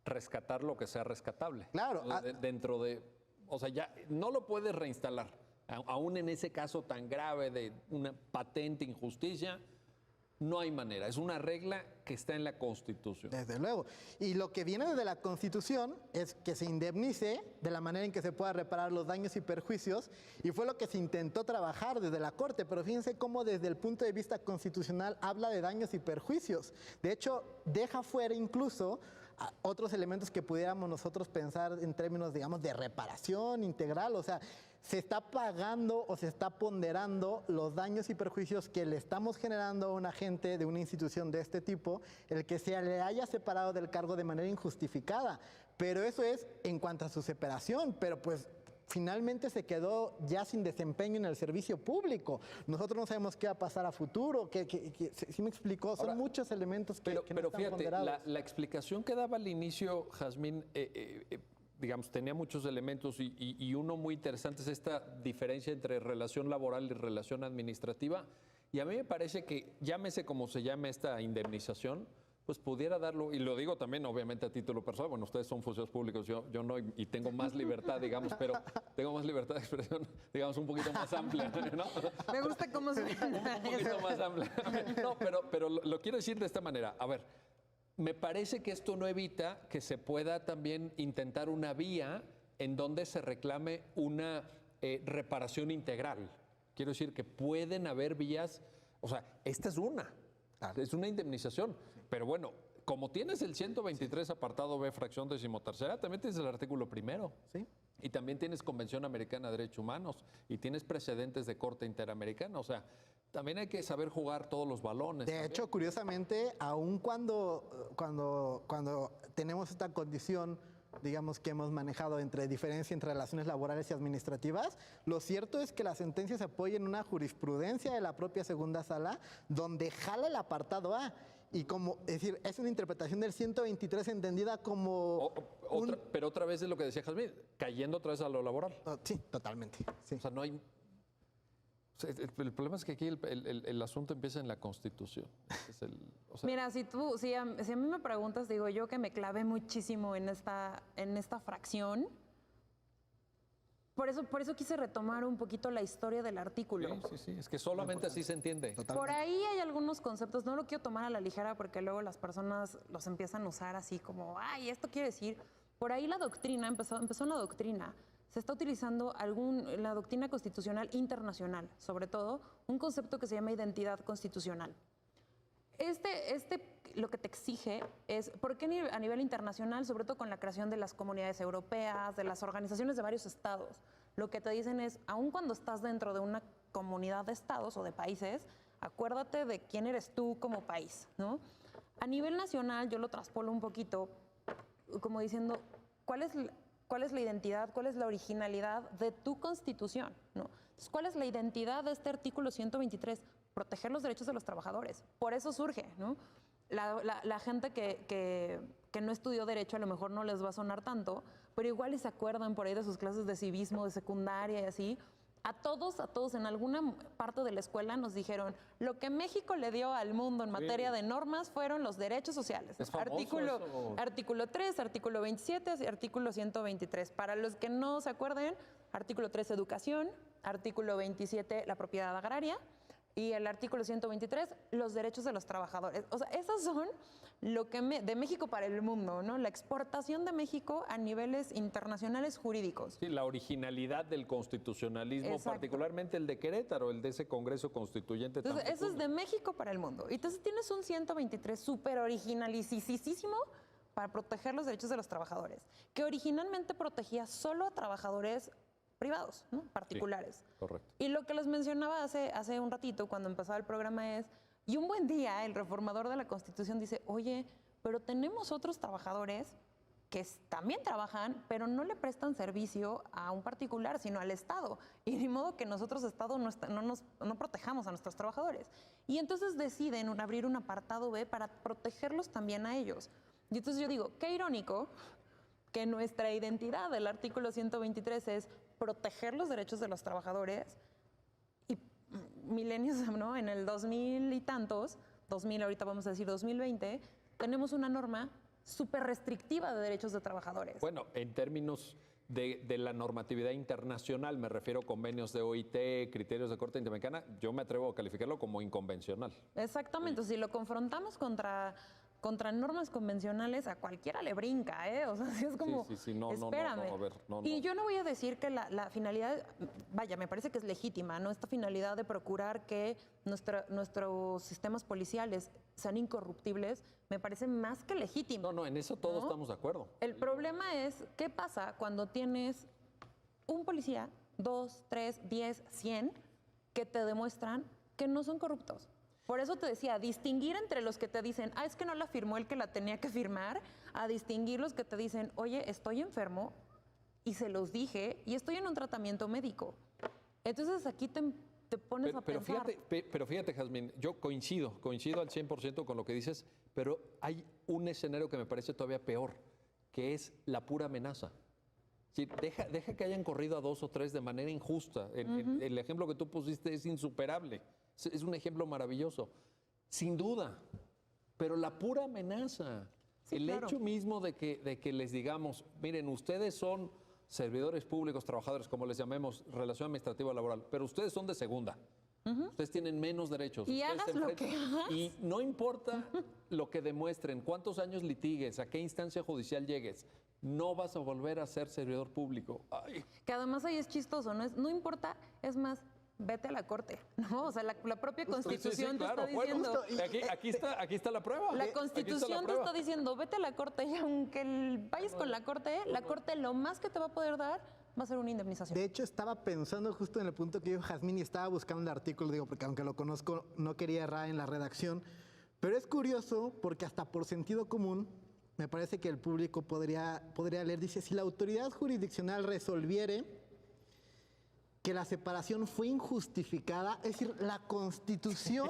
rescatar lo que sea rescatable. Claro. Dentro de, o sea, ya no lo puedes reinstalar. Aún en ese caso tan grave de una patente injusticia, no hay manera. Es una regla que está en la Constitución. Desde luego. Y lo que viene desde la Constitución es que se indemnice de la manera en que se pueda reparar los daños y perjuicios, y fue lo que se intentó trabajar desde la Corte, pero fíjense cómo desde el punto de vista constitucional habla de daños y perjuicios. De hecho, deja fuera incluso otros elementos que pudiéramos nosotros pensar en términos, digamos, de reparación integral, o sea, se está pagando o se está ponderando los daños y perjuicios que le estamos generando a un agente de una institución de este tipo, el que se le haya separado del cargo de manera injustificada. Pero eso es en cuanto a su separación, pero pues finalmente se quedó ya sin desempeño en el servicio público. Nosotros no sabemos qué va a pasar a futuro, ¿sí me explicó? Son Ahora, muchos elementos que no pero están fíjate, ponderados. la explicación que daba al inicio, Jazmín, digamos, tenía muchos elementos y uno muy interesante es esta diferencia entre relación laboral y relación administrativa. Y a mí me parece que, llámese como se llame esta indemnización, pues pudiera darlo, y lo digo también obviamente a título personal, bueno, ustedes son funcionarios públicos, yo no, y tengo más libertad, digamos, pero tengo más libertad de expresión, digamos, un poquito más amplia, ¿no? Me gusta cómo suena. Un poquito más amplia. No, pero lo quiero decir de esta manera. A ver, me parece que esto no evita que se pueda también intentar una vía en donde se reclame una reparación integral. Quiero decir que pueden haber vías, o sea, esta es una. Es una indemnización. Pero bueno, como tienes el 123 apartado B, fracción 13ª, también tienes el artículo 1. ¿Sí? Y también tienes Convención Americana de Derechos Humanos y tienes precedentes de Corte Interamericana. O sea, también hay que saber jugar todos los balones. De hecho, curiosamente, aun cuando tenemos esta condición, digamos, que hemos manejado entre diferencia entre relaciones laborales y administrativas, lo cierto es que la sentencia se apoya en una jurisprudencia de la propia segunda sala donde jala el apartado A. Y como, es decir, es una interpretación del 123 entendida como... Pero otra vez es lo que decía Jazmín, cayendo otra vez a lo laboral. Sí, totalmente. Sí. O sea, no hay... O sea, el problema es que aquí el asunto empieza en la Constitución. Mira, si a mí me preguntas, digo yo que me clavé muchísimo en esta fracción. Por eso quise retomar un poquito la historia del artículo. Sí, es que solamente así se entiende. Totalmente. Por ahí hay algunos conceptos, no lo quiero tomar a la ligera porque luego las personas los empiezan a usar así como, ay, esto quiere decir. Por ahí la doctrina, empezó en la doctrina. Se está utilizando la doctrina constitucional internacional, sobre todo, un concepto que se llama identidad constitucional. lo que te exige es, ¿por qué a nivel internacional, sobre todo con la creación de las comunidades europeas, de las organizaciones de varios estados, lo que te dicen es, aun cuando estás dentro de una comunidad de estados o de países, acuérdate de quién eres tú como país, ¿no? A nivel nacional, yo lo traspolo un poquito, como diciendo, ¿cuál es la identidad, cuál es la originalidad de tu constitución, ¿no? Entonces, ¿cuál es la identidad de este artículo 123? Proteger los derechos de los trabajadores. Por eso surge, ¿no? La gente que no estudió derecho a lo mejor no les va a sonar tanto, pero igual y se acuerdan por ahí de sus clases de civismo, de secundaria y así. A todos en alguna parte de la escuela nos dijeron, lo que México le dio al mundo en materia de normas fueron los derechos sociales. ¿Es famoso eso? Artículo 3, artículo 27 y artículo 123. Para los que no se acuerden, artículo 3, educación, artículo 27, la propiedad agraria, y el artículo 123, los derechos de los trabajadores. O sea, esos son lo que de México para el mundo, ¿no? La exportación de México a niveles internacionales jurídicos. Sí, la originalidad del constitucionalismo, Exacto. particularmente el de Querétaro, el de ese Congreso Constituyente. Entonces, tan eso es de México para el mundo. Y entonces tienes un 123 súper originalísimo para proteger los derechos de los trabajadores, que originalmente protegía solo a trabajadores privados, ¿no? Particulares. Sí, correcto. Y lo que les mencionaba hace un ratito, cuando empezaba el programa, es, y un buen día el reformador de la Constitución dice, oye, pero tenemos otros trabajadores que también trabajan, pero no le prestan servicio a un particular, sino al Estado. Y de modo que nosotros, Estado, no protejamos a nuestros trabajadores. Y entonces deciden abrir un apartado B para protegerlos también a ellos. Y entonces yo digo, qué irónico que nuestra identidad del artículo 123 es proteger los derechos de los trabajadores y milenios, ¿no? En el 2000 y tantos, 2000, ahorita vamos a decir 2020, tenemos una norma súper restrictiva de derechos de trabajadores. Bueno, en términos de la normatividad internacional, me refiero a convenios de OIT, criterios de Corte Interamericana, yo me atrevo a calificarlo como inconvencional. Exactamente, si lo confrontamos contra normas convencionales, a cualquiera le brinca, ¿eh? O sea, es como, Sí, no, espérame. a ver, no. Y yo no voy a decir que la finalidad, vaya, me parece que es legítima, ¿no? Esta finalidad de procurar que nuestros sistemas policiales sean incorruptibles, me parece más que legítimo. No, en eso todos ¿no? estamos de acuerdo. El problema es, ¿qué pasa cuando tienes un policía, 2, 3, 10, 100, que te demuestran que no son corruptos? Por eso te decía, distinguir entre los que te dicen, es que no la firmó el que la tenía que firmar, a distinguir los que te dicen, oye, estoy enfermo y se los dije y estoy en un tratamiento médico. Entonces aquí te pones a pensar. Pero fíjate, Jazmín, yo coincido al 100% con lo que dices, pero hay un escenario que me parece todavía peor, que es la pura amenaza. Sí, deja que hayan corrido a 2 o 3 de manera injusta. El ejemplo que tú pusiste es insuperable. Es un ejemplo maravilloso. Sin duda. Pero la pura amenaza. Sí, el claro. hecho mismo de que les digamos, miren, ustedes son servidores públicos, trabajadores, como les llamemos, relación administrativa laboral, pero ustedes son de segunda. Ustedes tienen menos derechos. Y Ustedes hagas lo que hagas. Y no importa lo que demuestren, cuántos años litigues, a qué instancia judicial llegues, no vas a volver a ser servidor público. Ay. Que además ahí es chistoso, no importa, es más, vete a la corte, ¿no? O sea, la propia Constitución te está diciendo. Aquí está la prueba. La Constitución te está diciendo, vete a la corte y aunque vayas con la corte lo más que te va a poder dar va a ser una indemnización. De hecho, estaba pensando justo en el punto que dijo Jazmín y estaba buscando el artículo, digo, porque aunque lo conozco, no quería errar en la redacción. Pero es curioso porque hasta por sentido común, me parece que el público podría leer, dice, si la autoridad jurisdiccional resolviere que la separación fue injustificada, es decir, la Constitución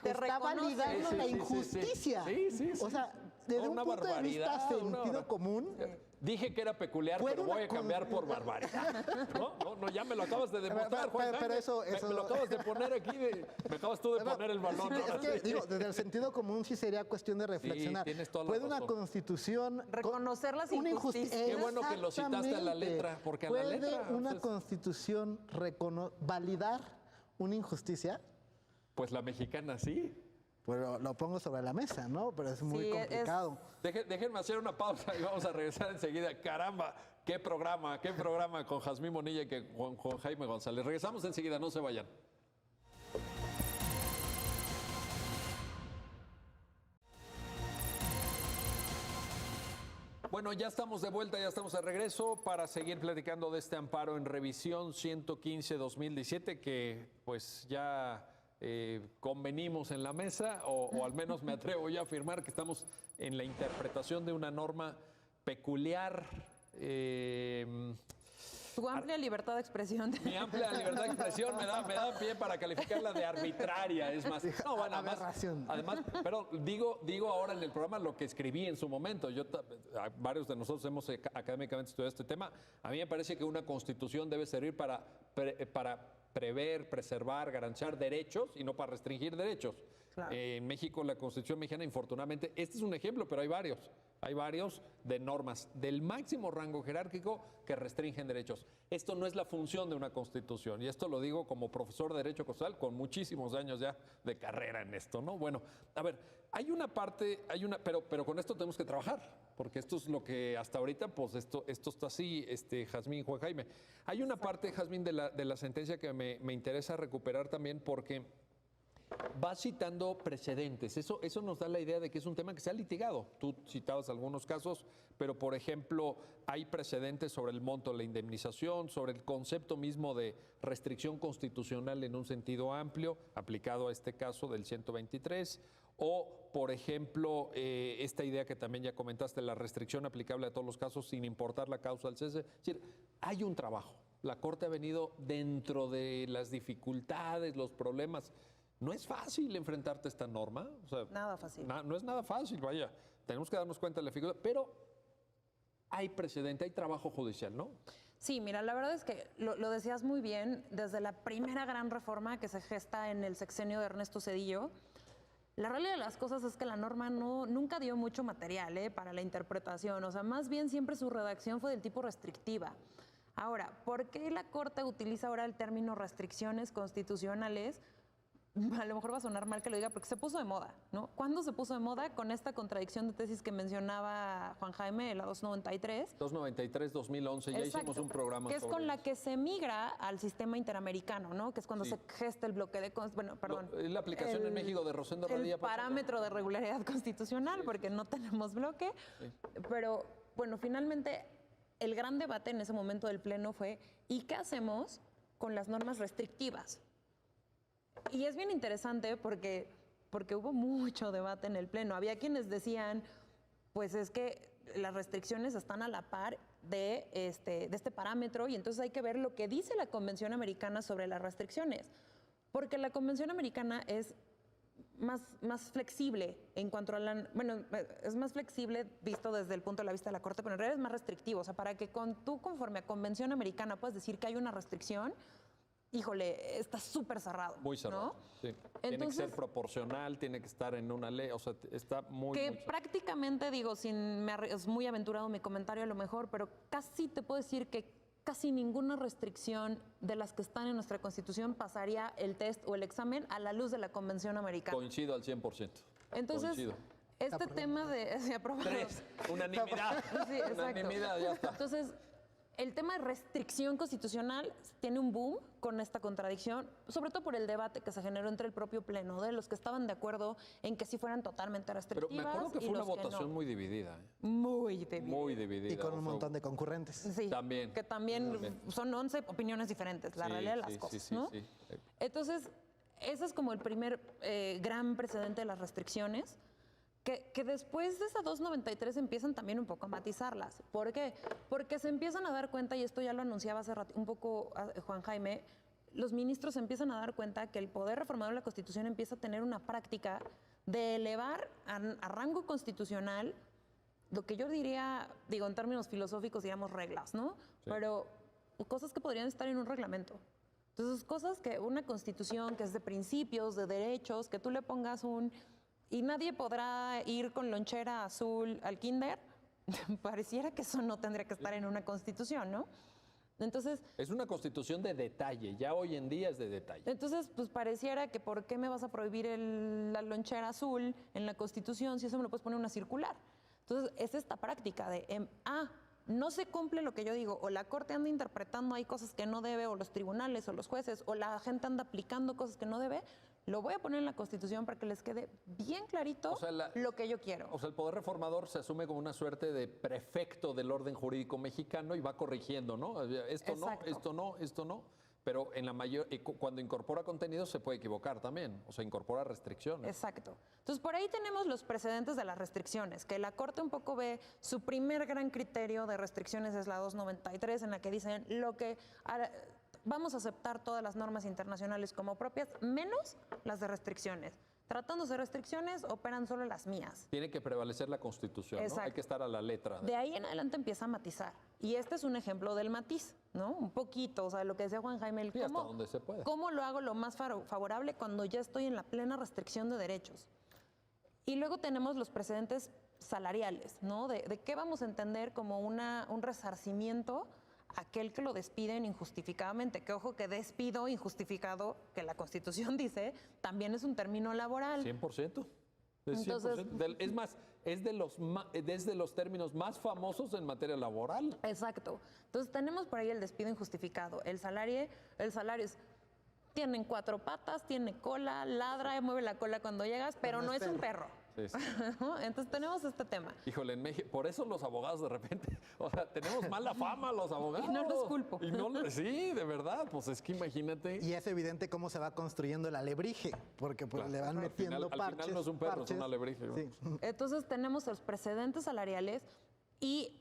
está validando la injusticia. Sí. O sea, desde un punto de vista sentido común. Dije que era peculiar, pero voy a cambiar por barbaridad. No, ya me lo acabas de demostrar, Juan. Pero eso... Me lo acabas de poner aquí, me acabas tú de poner el balón. Es que, digo, desde el sentido común sí sería cuestión de reflexionar. Sí, tienes toda la ¿Puede una razón. Constitución... Reconocer las una injusticias. Qué bueno que lo citaste a la letra, porque a la letra... ¿Puede una Constitución validar una injusticia? Pues la mexicana sí. Pues lo pongo sobre la mesa, ¿no? Pero es muy complicado. Déjenme hacer una pausa y vamos a regresar enseguida. Caramba, qué programa con Jazmín Bonilla y con Jaime González. Regresamos enseguida, no se vayan. Bueno, ya estamos de vuelta, ya estamos de regreso para seguir platicando de este amparo en revisión 115-2017 que pues ya convenimos en la mesa o al menos me atrevo ya a afirmar que estamos en la interpretación de una norma peculiar. Tu amplia libertad de expresión. Mi amplia libertad de expresión me da pie para calificarla de arbitraria, es más. No, bueno, además, pero digo ahora en el programa lo que escribí en su momento. Varios de nosotros hemos académicamente estudiado este tema. A mí me parece que una constitución debe servir para prever, preservar, garantizar derechos y no para restringir derechos. Claro. En México, la Constitución mexicana, infortunadamente, este es un ejemplo, pero hay varios de normas del máximo rango jerárquico que restringen derechos. Esto no es la función de una Constitución, y esto lo digo como profesor de Derecho Constitucional con muchísimos años ya de carrera en esto, ¿no? Bueno, a ver, pero con esto tenemos que trabajar, porque esto es lo que hasta ahorita, pues esto está así, Jazmín, Juan Jaime. Hay una parte, Jazmín, de la sentencia que me interesa recuperar también porque va citando precedentes. Eso nos da la idea de que es un tema que se ha litigado. Tú citabas algunos casos, pero por ejemplo, hay precedentes sobre el monto de la indemnización, sobre el concepto mismo de restricción constitucional en un sentido amplio, aplicado a este caso del 123, o por ejemplo, esta idea que también ya comentaste, la restricción aplicable a todos los casos sin importar la causa del cese. Es decir, hay un trabajo. La Corte ha venido dentro de las dificultades, los problemas. No es fácil enfrentarte a esta norma. O sea, nada fácil. No es nada fácil, vaya. Tenemos que darnos cuenta de la dificultad, pero hay precedente, hay trabajo judicial, ¿no? Sí, mira, la verdad es que lo decías muy bien, desde la primera gran reforma que se gesta en el sexenio de Ernesto Zedillo, la realidad de las cosas es que la norma nunca dio mucho material para la interpretación, o sea, más bien siempre su redacción fue del tipo restrictiva. Ahora, ¿por qué la Corte utiliza ahora el término restricciones constitucionales? A lo mejor va a sonar mal que lo diga, porque se puso de moda, ¿no? ¿Cuándo se puso de moda? Con esta contradicción de tesis que mencionaba Juan Jaime, la 293. 293, 2011, ya hicimos un programa que es sobre con la eso. que se migra al sistema interamericano, ¿no? Que es cuando se gesta el bloque de... Bueno, perdón. La aplicación en México de Rosendo Radilla. El parámetro de regularidad constitucional, porque no tenemos bloque. Sí. Pero, bueno, finalmente, el gran debate en ese momento del Pleno fue, ¿y qué hacemos con las normas restrictivas? Y es bien interesante porque hubo mucho debate en el Pleno. Había quienes decían, pues es que las restricciones están a la par de este parámetro y entonces hay que ver lo que dice la Convención Americana sobre las restricciones. Porque la Convención Americana es más flexible en cuanto a la... Bueno, es más flexible visto desde el punto de vista de la Corte, pero en realidad es más restrictivo. O sea, para que tú conforme a Convención Americana puedas decir que hay una restricción, híjole, está súper cerrado. Muy cerrado, ¿no? Sí. Entonces, tiene que ser proporcional, tiene que estar en una ley, o sea, está muy... Que muy prácticamente, digo, es muy aventurado mi comentario a lo mejor, pero casi te puedo decir que casi ninguna restricción de las que están en nuestra Constitución pasaría el test o el examen a la luz de la Convención Americana. Coincido al 100%. Entonces, coincido. Este tema de... Sí, aprobado. 3, unanimidad. Sí, exacto. Unanimidad, ya está. Entonces, el tema de restricción constitucional tiene un boom con esta contradicción, sobre todo por el debate que se generó entre el propio Pleno, de los que estaban de acuerdo en que sí fueran totalmente restrictivas. Pero me acuerdo que fue una votación muy dividida. Muy dividida. Muy dividida. Y con un montón de concurrentes. Sí, también. Que también son 11 opiniones diferentes, la realidad de las cosas, ¿no? Sí. Entonces, ese es como el primer gran precedente de las restricciones. Que después de esa 293 empiezan también un poco a matizarlas. ¿Por qué? Porque se empiezan a dar cuenta, y esto ya lo anunciaba hace un poco Juan Jaime, los ministros se empiezan a dar cuenta que el poder reformador de la Constitución empieza a tener una práctica de elevar a rango constitucional lo que yo diría, digo, en términos filosóficos, digamos reglas, ¿no? Sí. Pero cosas que podrían estar en un reglamento. Entonces, cosas que una Constitución que es de principios, de derechos, que tú le pongas y nadie podrá ir con lonchera azul al kinder, pareciera que eso no tendría que estar en una Constitución, ¿no? Entonces... Es una Constitución de detalle, ya hoy en día es de detalle. Entonces, pues pareciera que ¿por qué me vas a prohibir la lonchera azul en la Constitución si eso me lo puedes poner en una circular? Entonces, es esta práctica de, no se cumple lo que yo digo, o la Corte anda interpretando ahí cosas que no debe, o los tribunales, o los jueces, o la gente anda aplicando cosas que no debe, lo voy a poner en la Constitución para que les quede bien clarito lo que yo quiero. O sea, el poder reformador se asume como una suerte de prefecto del orden jurídico mexicano y va corrigiendo, ¿no? Esto no, Exacto. esto no, esto no. Pero en la cuando incorpora contenidos se puede equivocar también, o sea, incorpora restricciones. Exacto. Entonces, por ahí tenemos los precedentes de las restricciones, que la Corte un poco ve, su primer gran criterio de restricciones es la 293, en la que dicen vamos a aceptar todas las normas internacionales como propias, menos las de restricciones. Tratándose de restricciones, operan solo las mías. Tiene que prevalecer la Constitución, ¿no? Hay que estar a la letra. De ahí en adelante empieza a matizar. Y este es un ejemplo del matiz, ¿no? Un poquito, o sea, lo que decía Juan Jaime, Sí, hasta donde se puede. ¿cómo lo hago lo más favorable cuando ya estoy en la plena restricción de derechos? Y luego tenemos los precedentes salariales, ¿no? De qué vamos a entender como un resarcimiento a aquel que lo despiden injustificadamente. Que ojo, que despido injustificado, que la Constitución dice, también es un término laboral. 100%. Es Entonces, 100%. Es más, es de los términos más famosos en materia laboral. Exacto. Entonces tenemos por ahí el despido injustificado. El salario es, tienen 4 patas, tiene cola, ladra, mueve la cola cuando llegas, pero no es un perro. Sí, sí. Entonces tenemos este tema. Híjole, en México, por eso los abogados de repente, o sea, tenemos mala fama los abogados. Y no los culpo. Sí, de verdad, pues es que imagínate. Y es evidente cómo se va construyendo el alebrije, porque pues, Claro. le van metiendo Al parches. final no es un perro, es parches. un alebrije, ¿no? Sí. Entonces tenemos los precedentes salariales y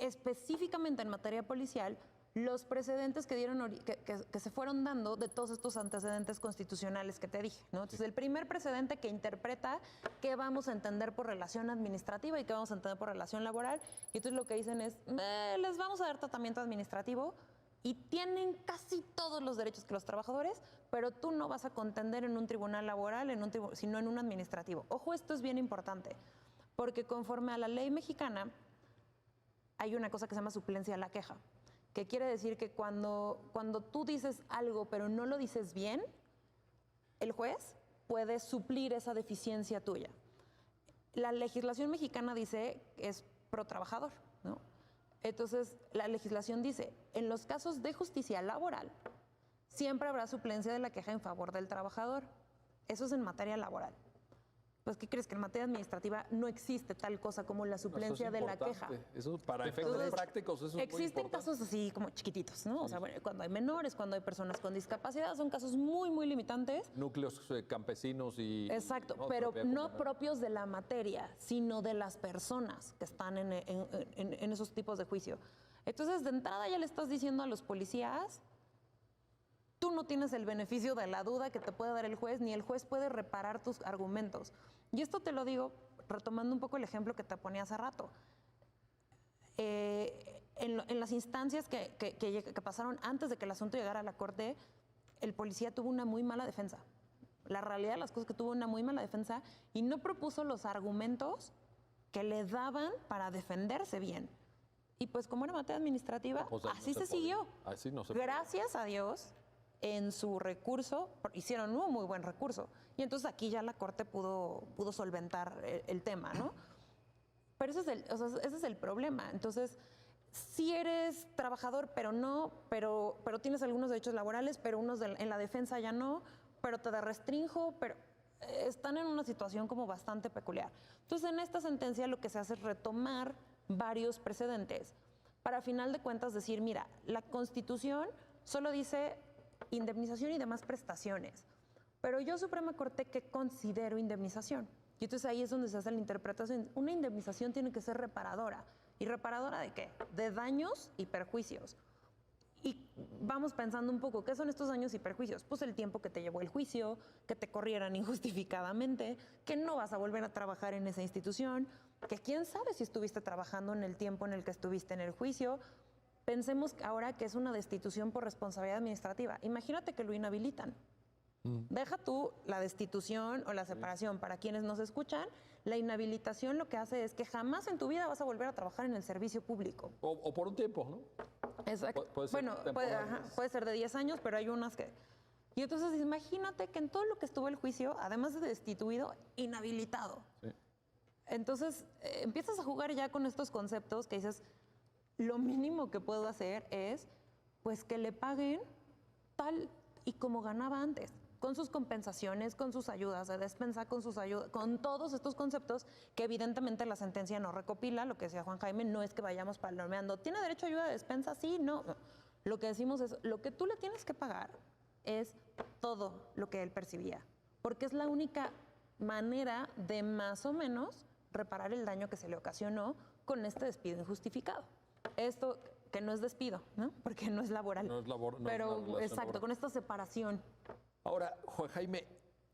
específicamente en materia policial, los precedentes que se fueron dando de todos estos antecedentes constitucionales que te dije, ¿no? Entonces, el primer precedente que interpreta qué vamos a entender por relación administrativa y qué vamos a entender por relación laboral, y entonces lo que dicen es, les vamos a dar tratamiento administrativo y tienen casi todos los derechos que los trabajadores, pero tú no vas a contender en un tribunal laboral, sino en un administrativo. Ojo, esto es bien importante, porque conforme a la ley mexicana, hay una cosa que se llama suplencia a la queja, que quiere decir que cuando tú dices algo pero no lo dices bien, el juez puede suplir esa deficiencia tuya. La legislación mexicana dice que es pro trabajador, ¿no? Entonces, la legislación dice, en los casos de justicia laboral, siempre habrá suplencia de la queja en favor del trabajador. Eso es en materia laboral. Pues, ¿qué crees? Que en materia administrativa no existe tal cosa como la suplencia de la queja. Eso, para efectos Entonces, prácticos, eso es muy existen importante. casos así como chiquititos, ¿no? O sea, bueno, cuando hay menores, cuando hay personas con discapacidad, son casos muy, muy limitantes. Núcleos campesinos y... Exacto, ¿no? pero Propiedad no comunal. propios de la materia, sino de las personas que están en esos tipos de juicio. Entonces, de entrada ya le estás diciendo a los policías, tú no tienes el beneficio de la duda que te puede dar el juez, ni el juez puede reparar tus argumentos. Y esto te lo digo retomando un poco el ejemplo que te ponía hace rato. En las instancias que pasaron antes de que el asunto llegara a la corte, el policía tuvo una muy mala defensa. La realidad de las cosas es que tuvo una muy mala defensa y no propuso los argumentos que le daban para defenderse bien. Y pues como era materia administrativa, Pues, ahí no así se podía. siguió. Así no se podía. Gracias a Dios, en su recurso, hicieron un muy buen recurso. Y entonces aquí ya la Corte pudo solventar el tema, ¿no? Pero ese es el problema. Entonces, si eres trabajador, pero tienes algunos derechos laborales, pero unos en la defensa ya no, pero te restrinjo, pero están en una situación como bastante peculiar. Entonces, en esta sentencia lo que se hace es retomar varios precedentes para, a final de cuentas, decir, mira, la Constitución solo dice indemnización y demás prestaciones, pero yo, Suprema Corte, ¿qué considero indemnización? Y entonces ahí es donde se hace la interpretación. Una indemnización tiene que ser reparadora. ¿Y reparadora de qué? De daños y perjuicios. Y vamos pensando un poco, ¿qué son estos daños y perjuicios? Pues el tiempo que te llevó el juicio, que te corrieran injustificadamente, que no vas a volver a trabajar en esa institución, que quién sabe si estuviste trabajando en el tiempo en el que estuviste en el juicio. Pensemos ahora que es una destitución por responsabilidad administrativa. Imagínate que lo inhabilitan. Deja tú la destitución o la separación. Para quienes nos escuchan, la inhabilitación lo que hace es que jamás en tu vida vas a volver a trabajar en el servicio público. O por un tiempo, ¿no? Exacto. Puede ser Bueno, temporal. puede ser de 10 años, pero hay unas que... Y entonces imagínate que en todo lo que estuvo el juicio, además de destituido, inhabilitado. Sí. Entonces empiezas a jugar ya con estos conceptos que dices, lo mínimo que puedo hacer es pues que le paguen tal y como ganaba antes, con sus compensaciones, con sus ayudas de despensa, con sus ayudas, con todos estos conceptos que evidentemente la sentencia no recopila. Lo que decía Juan Jaime, no es que vayamos palomeando, ¿tiene derecho a ayuda de despensa? Sí, no. Lo que decimos es, lo que tú le tienes que pagar es todo lo que él percibía, porque es la única manera de más o menos reparar el daño que se le ocasionó con este despido injustificado. Esto que no es despido, ¿no? Porque no es laboral. No es labor, no pero es una relación exacto, laboral. con esta separación. Ahora, Juan Jaime,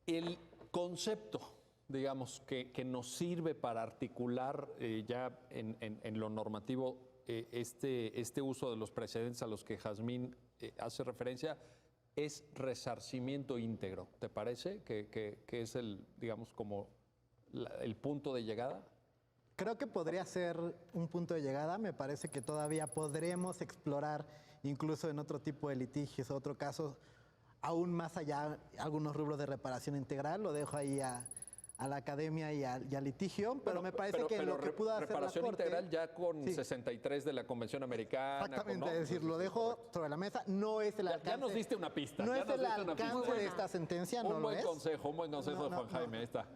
el concepto, digamos, que nos sirve para articular ya en lo normativo este uso de los precedentes a los que Jazmín hace referencia es resarcimiento íntegro. ¿Te parece que es el, digamos, como el punto de llegada? Creo que podría ser un punto de llegada. Me parece que todavía podremos explorar, incluso en otro tipo de litigios, otro caso, aún más allá, algunos rubros de reparación integral. Lo dejo ahí a la academia y al litigio, pero me parece que lo que pudo hacer la reparación Corte... integral ya con Sí. 63 de la Convención Americana. Exactamente, ¿no? es decir, lo dejo sobre la mesa, no es el alcance... Ya nos diste una pista. No ya es nos el diste una alcance pista. de esta sentencia, no Un lo buen es. consejo de No, Juan Jaime, ahí está.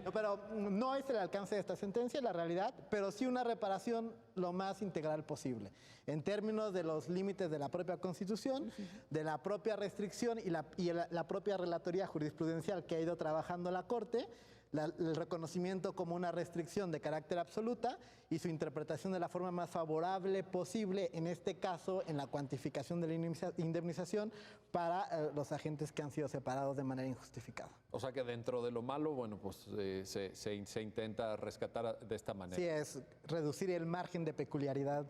No, pero no es el alcance de esta sentencia, la realidad, pero sí una reparación lo más integral posible, en términos de los límites de la propia Constitución, de la propia restricción y la propia relatoría jurisprudencial que ha ido trabajando la Corte, el reconocimiento como una restricción de carácter absoluta y su interpretación de la forma más favorable posible, en este caso, en la cuantificación de la indemnización para los agentes que han sido separados de manera injustificada. O sea que dentro de lo malo, bueno, pues se intenta rescatar de esta manera. Sí, es reducir el margen de peculiaridad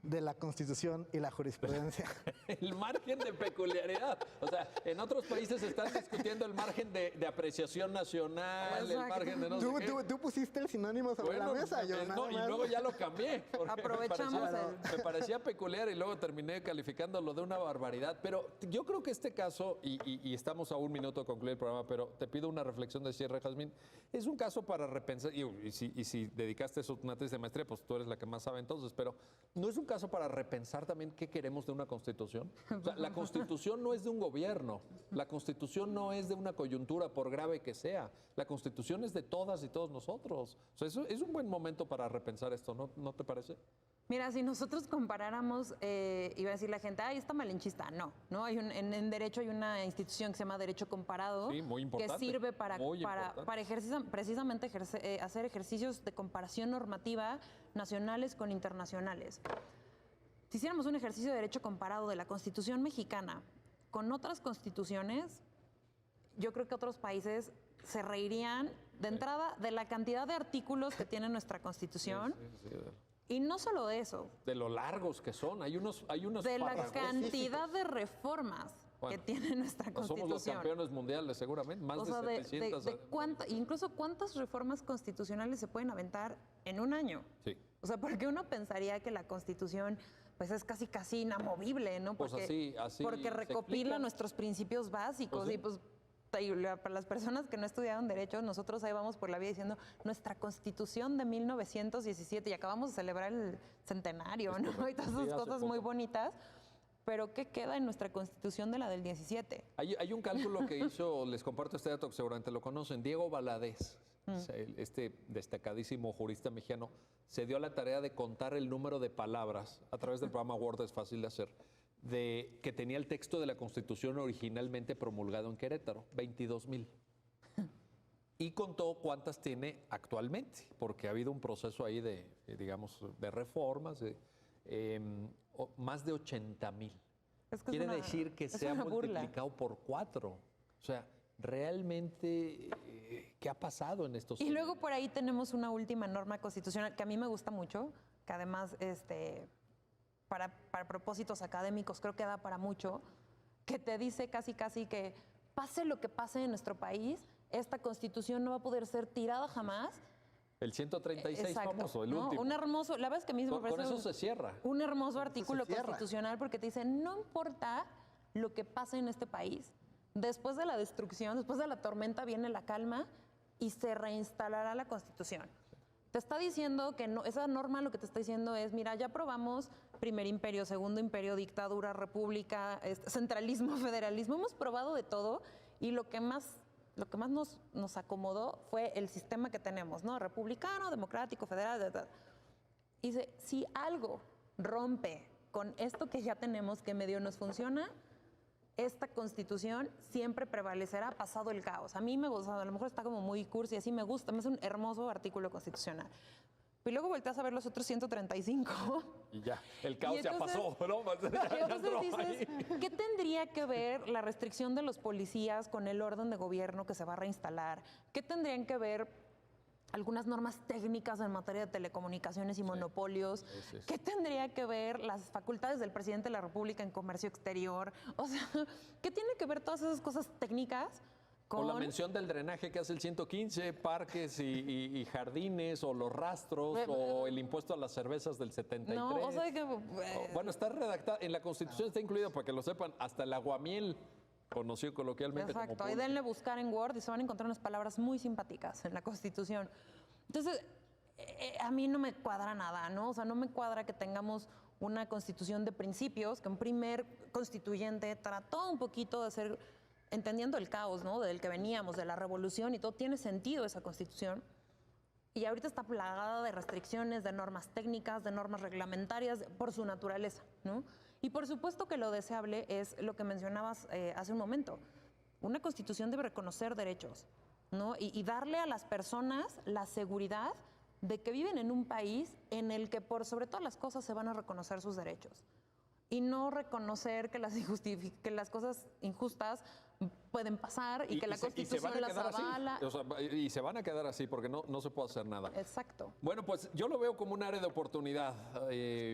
de la Constitución y la jurisprudencia. El margen de peculiaridad. O sea, en otros países están discutiendo el margen de apreciación nacional, el Exacto. margen de no sé qué. Tú pusiste el sinónimo sobre la mesa, yo nada y más. luego ya lo cambié. porque Aprovechamos me parecía peculiar y luego terminé calificándolo de una barbaridad. Pero yo creo que este caso, y estamos a un minuto de concluir el programa, pero te pido una reflexión de cierre, Jazmín. Es un caso para repensar, y si dedicaste eso a una tesis de maestría, pues tú eres la que más sabe entonces, pero ¿no es un caso para repensar también qué queremos de una Constitución? O sea, la Constitución no es de un gobierno, la Constitución no es de una coyuntura, por grave que sea. La Constitución es de todas y todos nosotros. O sea, eso es un buen momento para repensar esto, ¿no te parece? Mira, si nosotros comparáramos, iba a decir la gente, ay, está malinchista. No, en derecho hay una institución que se llama Derecho Comparado, Sí, muy importante, que sirve para precisamente hacer ejercicios de comparación normativa nacionales con internacionales. Si hiciéramos un ejercicio de derecho comparado de la Constitución mexicana con otras constituciones, yo creo que otros países se reirían de entrada de la cantidad de artículos que tiene nuestra Constitución. Sí. Y no solo de eso, De lo largos que son. Hay unos de la párrafos. cantidad de reformas que tiene nuestra Pues somos Constitución. los campeones mundiales, seguramente. Más O sea, de 700. incluso cuántas reformas constitucionales se pueden aventar en un año. Sí. O sea, porque uno pensaría que la Constitución pues es casi inamovible, ¿no? Pues Porque, así porque se recopila explica. nuestros principios básicos Pues sí. y pues para las personas que no estudiaron derecho, nosotros ahí vamos por la vida diciendo nuestra Constitución de 1917 y acabamos de celebrar el centenario, Es ¿no? correcto. Y todas Sí, esas hace cosas muy poco. bonitas. Pero ¿qué queda en nuestra Constitución de la del 17? Hay un cálculo que hizo, les comparto este dato que seguramente lo conocen, Diego Valadez, este destacadísimo jurista mexicano, se dio a la tarea de contar el número de palabras a través del programa Word, es fácil de hacer, que tenía el texto de la Constitución originalmente promulgado en Querétaro, 22,000. Y contó cuántas tiene actualmente, porque ha habido un proceso ahí digamos, de reformas, más de 80,000. Es que Quiere es una- decir que es se ha una burla. multiplicado por 4. O sea, realmente, ¿qué ha pasado en estos Y años? luego por ahí tenemos una última norma constitucional que a mí me gusta mucho, que además para propósitos académicos creo que da para mucho, que te dice casi que pase lo que pase en nuestro país, esta Constitución no va a poder ser tirada jamás. El 136 Exacto, famoso, el ¿no? último. Un hermoso, la verdad es que a mí me Con parece eso se cierra. un hermoso artículo cierra. constitucional porque te dice, no importa lo que pase en este país, después de la destrucción, después de la tormenta viene la calma y se reinstalará la Constitución. Te está diciendo que no, esa norma lo que te está diciendo es, mira, ya probamos primer imperio, segundo imperio, dictadura, república, centralismo, federalismo, hemos probado de todo y lo que más nos acomodó fue el sistema que tenemos, ¿no? Republicano, democrático, federal, Y dice, si algo rompe con esto que ya tenemos, que medio nos funciona, esta Constitución siempre prevalecerá pasado el caos. A mí me gusta, a lo mejor está como muy cursi, así me gusta, me hace un hermoso artículo constitucional. Y luego volteas a ver los otros 135. Y ya, el caos entonces, ya pasó, ¿no? Y entonces dices, ¿qué tendría que ver la restricción de los policías con el orden de gobierno que se va a reinstalar? ¿Qué tendrían que ver algunas normas técnicas en materia de telecomunicaciones y monopolios? ¿Qué tendría que ver las facultades del presidente de la República en comercio exterior? O sea, ¿qué tiene que ver todas esas cosas técnicas con... O la mención del drenaje que hace el 115, parques y jardines, o los rastros, o el impuesto a las cervezas del 73. No, o sea que... Bueno, está redactado, en la Constitución está incluido, para que lo sepan, hasta el aguamiel, conocido coloquialmente Exacto, como ahí pulque. denle buscar en Word y se van a encontrar unas palabras muy simpáticas en la Constitución. Entonces, a mí no me cuadra nada, ¿no? O sea, no me cuadra que tengamos una Constitución de principios, que un primer constituyente trató un poquito de hacer, entendiendo el caos, ¿no? Del que veníamos, de la revolución y todo, tiene sentido esa Constitución. Y ahorita está plagada de restricciones, de normas técnicas, de normas reglamentarias, por su naturaleza, ¿no? Y por supuesto que lo deseable es lo que mencionabas hace un momento. Una Constitución debe reconocer derechos, ¿no? Y darle a las personas la seguridad de que viven en un país en el que por sobre todas las cosas se van a reconocer sus derechos. Y no reconocer que las cosas injustas pueden pasar y que la Constitución las avala. O sea, y se van a quedar así porque no se puede hacer nada. Exacto. Bueno, pues yo lo veo como un área de oportunidad.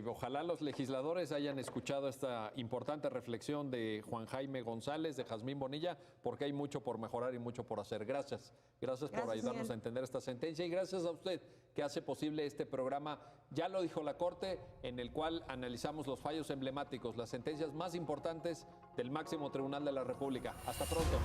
Ojalá los legisladores hayan escuchado esta importante reflexión de Juan Jaime González, de Jazmín Bonilla, porque hay mucho por mejorar y mucho por hacer. Gracias. Gracias por ayudarnos Miguel. a entender esta sentencia y gracias a usted que hace posible este programa. Ya lo dijo la Corte, en el cual analizamos los fallos emblemáticos, las sentencias más importantes del máximo tribunal de la República. Hasta pronto.